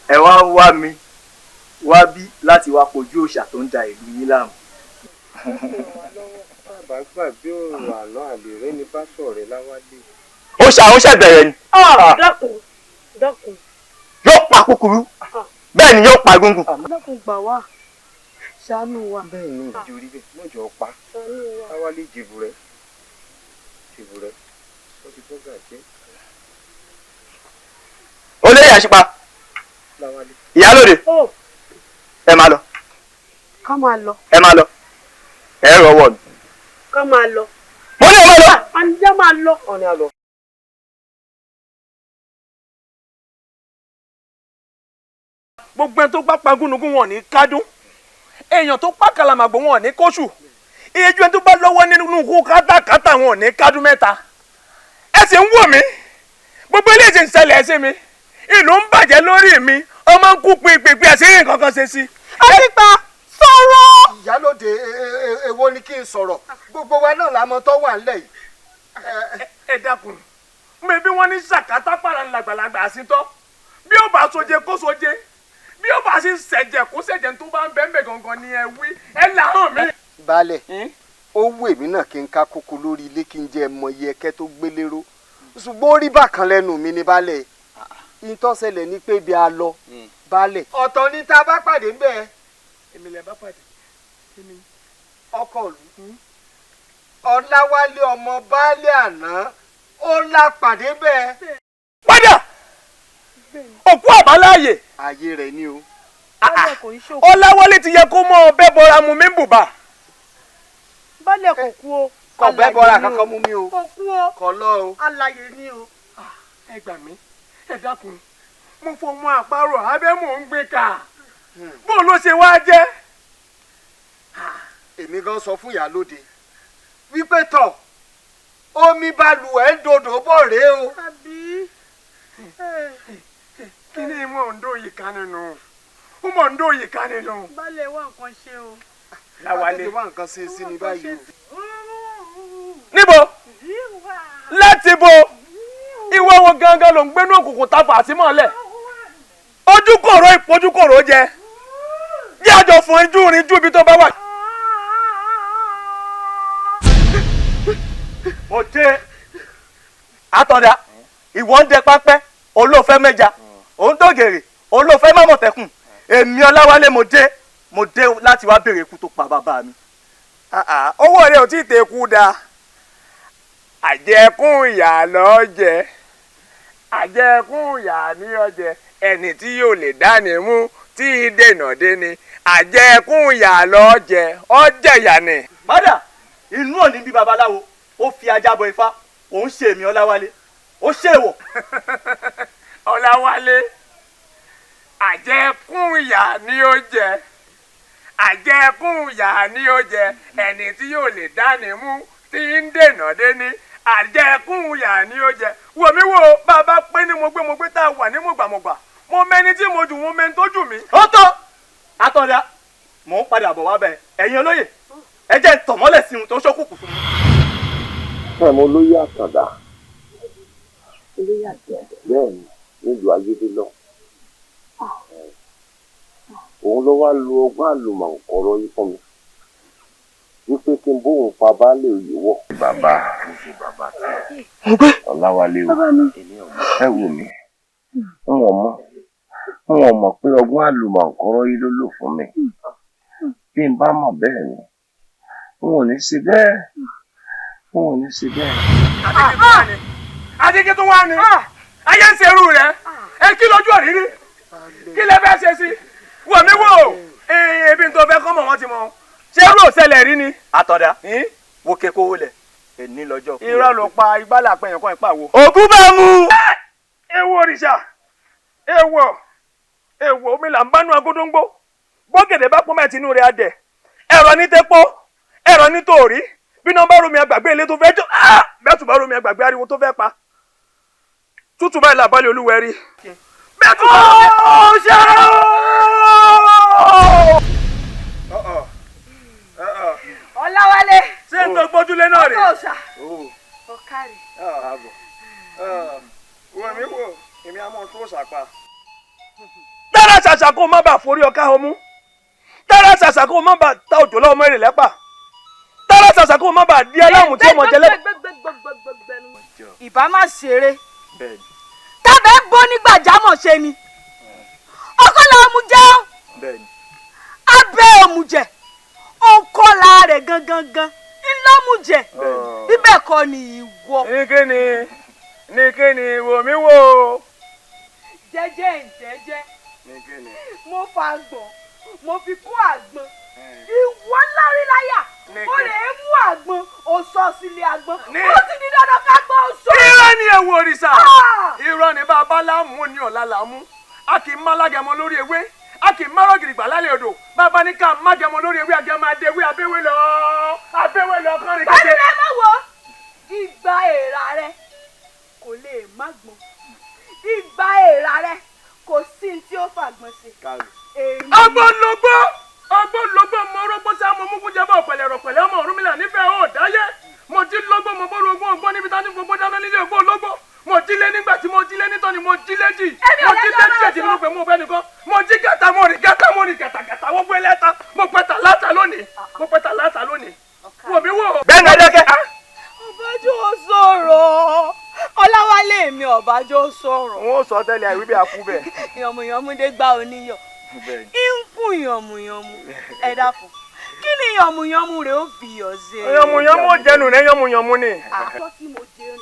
ẹ wá ń wá mi wá bí láti wá kojú òòṣà tó ń da ìlú yín láàmú. bàbá gbàgbé ọ̀rọ̀ àná àlèrè ní bá sọ̀rọ̀ láwálé. ó bẹ̀rẹ̀ ni. dákun dákun. yóò pa kúkúrú bẹ́ẹ̀ ni yóò pa gúngùn. dákun gbà wá ṣàánú wa. bẹ́ẹ̀ ni ìjòrí bẹ́ẹ̀ mọ̀jọ́ pa láwálé jìbù rẹ̀ ó ti tó gàjẹ́. olóyè àṣìpa ìyálòde ẹ máa lọ. ká máa lọ. ẹ máa lọ ẹ rọwọ mi. ká máa lọ. mo ní ẹ máa lọ. àníjá máa lọ. ọ̀nì àlọ́. gbogbo ẹni tó bá pa gúnugún wọn ní kádùn èèyàn tó pa kàlàmàgbò wọn ní kóṣù ìyẹjú ẹni tó bá lọ́wọ́ nínú kú kátàkátà wọn ní kádùn mẹ́ta ẹ sì ń wò mí gbogbo eléyìí sì ń ṣẹlẹ̀ sí mi ìlú ń bàjẹ́ lórí mi ọmọ ń kú pípípí àṣírí nǹkan kan ṣe sí. àtìpá sọ̀rọ̀. ìyálòde èwo ni kí n sọ̀rọ̀ gbogbo wa náà la mọ̀ tó wà nílẹ̀ yìí. ẹ dákun mi bí wọ́n ní ṣàkátà pàrọ̀ ńlágbàlagbà àṣìtọ́ bí ó bá soje kó soje bí ó bá sì ṣẹ̀jẹ̀ kó ṣẹ̀jẹ̀ tó bá ń bẹ́ẹ̀ gangan ni ẹ wí ẹ là hàn mí. baálẹ̀ ó wù èmi náà kí n ká kókó lórí ilé kí n jẹ mọ iye ẹkẹ tó gbé lérò ṣùgbọ́n ó rí bákan lẹ́nu mi ní baálẹ̀ ìtọ́sẹ̀lẹ̀ ní pé bí a lọ baálẹ̀. ọ̀tọ̀ ni tá a bá pàdé ń bẹ́ẹ̀. èmi lè bá pàdé. ọkọ ìlú ọláwálé ọmọ baálé àná ó la pàdé bẹ́ẹ̀. padà òkú àbáláyè. ayé rẹ ni o. ọláwálé ti yẹ kó mọ ọbẹ̀ bọra mu mi bùbá. baálẹ̀ kò kú o. kò bẹ́ bọra kankan mú mi o. kò kú o. kò lọ o. alààyè ni o. ẹ gbà mí ẹ dákun mo fọmọ àparò abẹ́ mò ń gbé ká bó ló ṣe wá jẹ́. èmi gan sọ fún ìyálóde wípé tọ omi balùwẹ̀ ń dodò bọ̀ rèé o. kí ni mo ń dó yìí ká nínú ó mọ̀ ń dó yìí ká nínú. baálẹ̀ wá nǹkan ṣe o. láwálé wá nǹkan ṣe sí ni báyìí o. níbo láti bo ìwọ wo gangan ló ń gbénú òkùnkùn ta fà sí mọ́lẹ̀ ojúkòrò ìpojúkòrò jẹ jẹ́ àjọ fún ijú rin ju ibi tó bá wà. mo dé àtọ̀dá ìwọ ń dẹ pápẹ́ olóòfẹ́ mẹ́ja òun tó gèrè olóòfẹ́ mọ́mọ́tẹ́kùn èmi ọláwálé mo dé láti wá béèrè ikú tó pa bàbá mi. owó rẹ ò tí ì tẹ̀kú da àjẹkùn ìyà lọ́jẹ́ àjẹkùn ìyà ní ọjẹ́ ẹni tí yóò lè dáni mú tí í dènà déni àjẹkùn ìyà lọ́jẹ́ ọjẹ́ ìyà ni. padà inú òní bí babaláwo ó fi ajá bọ ifá òun ṣe èmi ọláwálé ó ṣèwọ. ọláwálé àjẹkùn ìyà ni ó jẹ àjẹkùn ìyà ni ó jẹ ẹni tí yóò lè dáni mú tí ń dènà déni àjẹkùn ìyà ni ó jẹ wò mí wò bàbá pé ní mo gbé tá a wà ní mọ̀gbàmọ̀gbà mo mẹni tí mo jù mo mẹni tó jù mí. ó tó àtọ̀dá mò ń padà bọ̀ wá bẹ̀ ẹ̀yin olóyè ẹ jẹ́ tọ̀mọ́lẹ̀ sí ohun tó ṣókùnkùn fún mi. fún ẹ̀mọ olóyè àtàndá olóyè àtàndá bẹ́ẹ̀ ni nílùú ayédè náà òun ló wá lo ọgbọ́n àlùmọ̀ǹkọ́rọ́ yìí fún mi wípé kí n bóun pa baálé òye wọ̀. bàbá tí ọláwálé o ẹ wò mí wọn mọ̀ pé ọgbọ́n àlùmọ̀ǹkọ́rọ́ yìí ló lò fún mi bí n bá mọ̀ bẹ́ẹ̀ ni n ò ní ṣe bẹ́ẹ̀ n ò ní ṣe bẹ́ẹ̀. àdéhùn tó wà ní ayé ń ṣerú rẹ ẹ kí lójú òrírí kí lẹ fẹ́ ṣe sí wò mí wò ebi tó fẹ́ kọ́ mọ̀ wọ́n ti mọ̀ ṣé rò ṣẹlẹ̀ rí ni. àtọ̀dá wo kéko wọlé èní lọ́jọ́. irọ́ ló pa igbálà àpẹyàn kan ìpàwọ́. ògún bá mú. ewo òrìṣà ewo omi là ń bánú agódóńgbó bọ́gẹ̀dẹ̀ bá pọ́n mẹ́tì inú rẹ̀ adẹ̀ ẹ̀rọ ní tẹ́pọ́ ẹ̀rọ ní tòrí bí náà bá romi àgbàgbé ilé tó fẹ́ jọ bẹ́ẹ̀ tún bá romi àgbàgbé ariwo tó fẹ́ pa tútù báyìí làbálẹ̀ olúwẹ̀rí bẹ́ẹ̀ tún bá romi. Ọláwálé. ṣé n tó gbójúlé náà rè. ọkọ ọ̀sà. ọ̀kárì. wọ́n mi wò èmi á mọ̀ tó ṣàpá. tára ṣàṣà kó má bàa forí ọká ọmú tára ṣàṣà kó má bàa ta òjò lọ́wọ́ mẹ́rin lẹ́pà tára ṣàṣà kó má bàa di aláàmù tí ó mọ̀ jẹ́lẹ́. ìbá má ṣeré tábẹ́ gbó nígbàjámọ̀ ṣe ni ọkọ làwọn mú jẹ́ abẹ́ òmùjẹ́ òǹkọ́lá rẹ̀ gangan ńlọ́mùjẹ́ bíbẹ̀ kọ́ ni ìwọ. ní kíni wò mí wò. jẹ́jẹ́ mo fa àgbọ̀n mo fi kó àgbọn ìwọ láríláyà ó lè mú àgbọn ó sọ sílé àgbọn ó sì ní dandan ká gbọ́ oṣù. irọ́ ni ewu òrìṣà irọ́ ni bàbá láàmú ní ọ̀la làmú a kì í má lágẹmọ lórí ewé a kì í má rọ̀gìrìgbà lálẹ́ odò bàbá ní ká má gẹmọ lórí ewé àgẹmọ adéwé abéwé lọ kọrin kété. báyìí rẹ má wo ìgbà èèrà rẹ kò lè má gbọ́n ìgbà èèrà rẹ kò sí ní tí ó fàgbọ́n sí. agbọ́nlọ́gbọ́ mọ orógbó sá mo mú kúnjẹ bá ọ̀pẹ̀lẹ̀ rọ̀pẹ̀lẹ̀ ọmọ Ọ̀rúnmìlà nífẹ̀ẹ́ ò dáyé mo ti lọ́gbọ́ mo bọ́rọ̀ ogún ọgbọ́n níbi tá a ti gbogbo dáná nílé ògbó ológbó mo jílé nígbà tí mo jílé nítọ́ni mo jílé jì mo jílé jì èjì nínú pé mo fẹ́ nìkan mo jí gàtà mo rìn gàtà wọ́n gbé lẹ́ta mo pẹ́ta láta lónìí wò mí wò. bẹ́ẹ̀ni ẹ̀dẹ́gẹ́. ọbàjọ́ sọ̀rọ̀ Ọláwálé mi ọbàjọ́ sọ̀rọ̀. n ó sọ tẹ́lẹ̀ àìwí bí a kú bẹ́ẹ̀. yànmùyànmúdé gbá oníyọ̀ ìnkù yànmùyànmú ẹ dákun kí ni yànmùyànmú rẹ̀ ó fi yọ̀ sí. yànmùyànmú ò jẹnu rẹ yànmùyànmú ni. àtọ́ tí mo jẹ rìn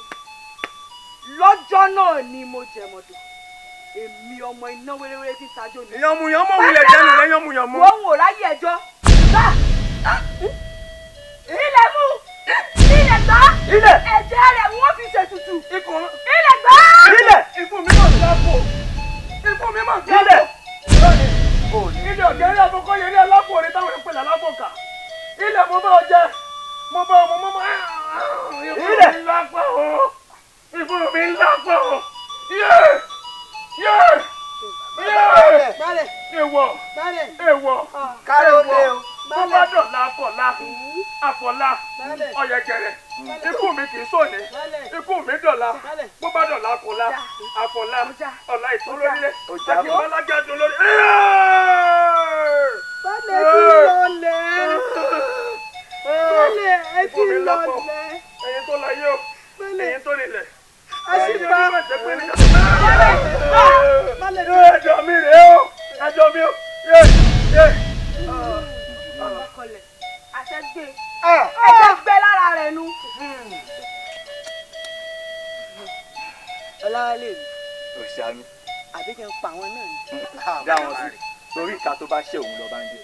lọ́jọ́ náà ni mo jẹ mọ́dọ̀ èmi ọmọ iná wéréwéré tí tajú ni. yànmùyànmú wulẹ̀ jẹnu rẹ yànmùyànmú. wọ́n wò ráyè ẹjọ́ ilẹ̀ mú ilẹ̀ gbá ẹ̀jẹ̀ rẹ̀ wọ́n fi ṣètùtù ilẹ̀ gbá. ikú mi mọ̀ sáfò ilé ọ̀gẹ́rẹ́ àkọ́kọ́ yẹn ní alápò rẹ táwọn ìpínlẹ̀ alápòkà ilẹ̀ mo bá ọ jẹ mo bá ọmọ mọ́mọ́ ìfún mi ńlá pọ̀ èèwọ̀ tó bá dọ̀la àfọ̀lá ọ̀yẹ̀gẹ̀rẹ̀ ikú mi kì í sòní ikú mi dọ̀la bó bá dọ̀la àfọ̀lá ọ̀la ìtọ́lórílẹ̀ àti ọlágẹ́dùn lórí. Bálẹ̀ ẹ ti lọlẹ̀. ẹyin tó láyé o ẹyin tó nílẹ̀. àṣìpá ẹjọ́ mi rèé o ẹjọ́ mi o. ọmọkọlẹ̀ àṣẹgbé ẹjẹ gbẹ lára rẹ̀ nu. Ọláwálé mi. òṣà mi. àbí kí n pa àwọn náà ni. dá wọn sí torí ìka tó bá ṣe òun lọ bá ń jẹ.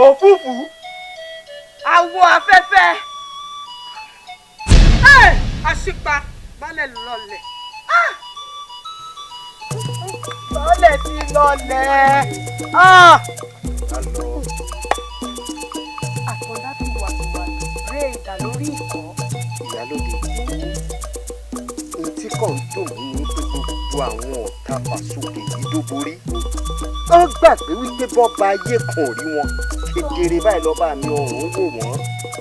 òfúfú. àwọ̀ afẹ́fẹ́. àṣìpá balẹ̀ lọlẹ̀. balẹ̀ ti lọlẹ̀. àtọ̀dá ti wàdùwàdù ré ìdá lórí ìkọ́. ìyálóde ohun tí kò ń dùn mí ni pé gbogbo àwọn ọ̀tá fàsókè yìí ló borí. wọ́n gbàgbé wípé bọ́ba ayé kan ò rí wọn kedere báyìí lọ́ba mi ọ̀run wò wọ́n.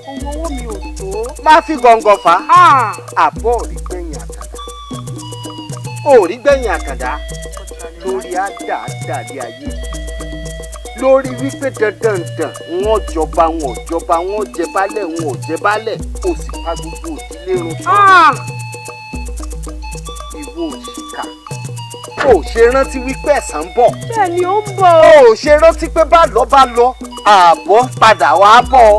ohun owó mi ò tó. má fi gọ̀ǹgọ̀ fà á. àbọ̀ òrí gbẹ̀yìn àkàndá òrí gbẹ̀yìn àkàndá lórí àdáadáalé ayé lórí wípé dandandan wọn jọba wọn ò jọba wọn jẹ baálẹ̀ wọn ò jẹ baálẹ̀ ó sì pa gbogbo òdílé run fún ìwọ òṣìkà ó ṣe rántí wípé ẹ̀san ń bọ̀. bẹ́ẹ̀ ni ó ń bọ̀. ó ṣe rántí pé bá lọ ààbọ̀ padà wá bọ̀.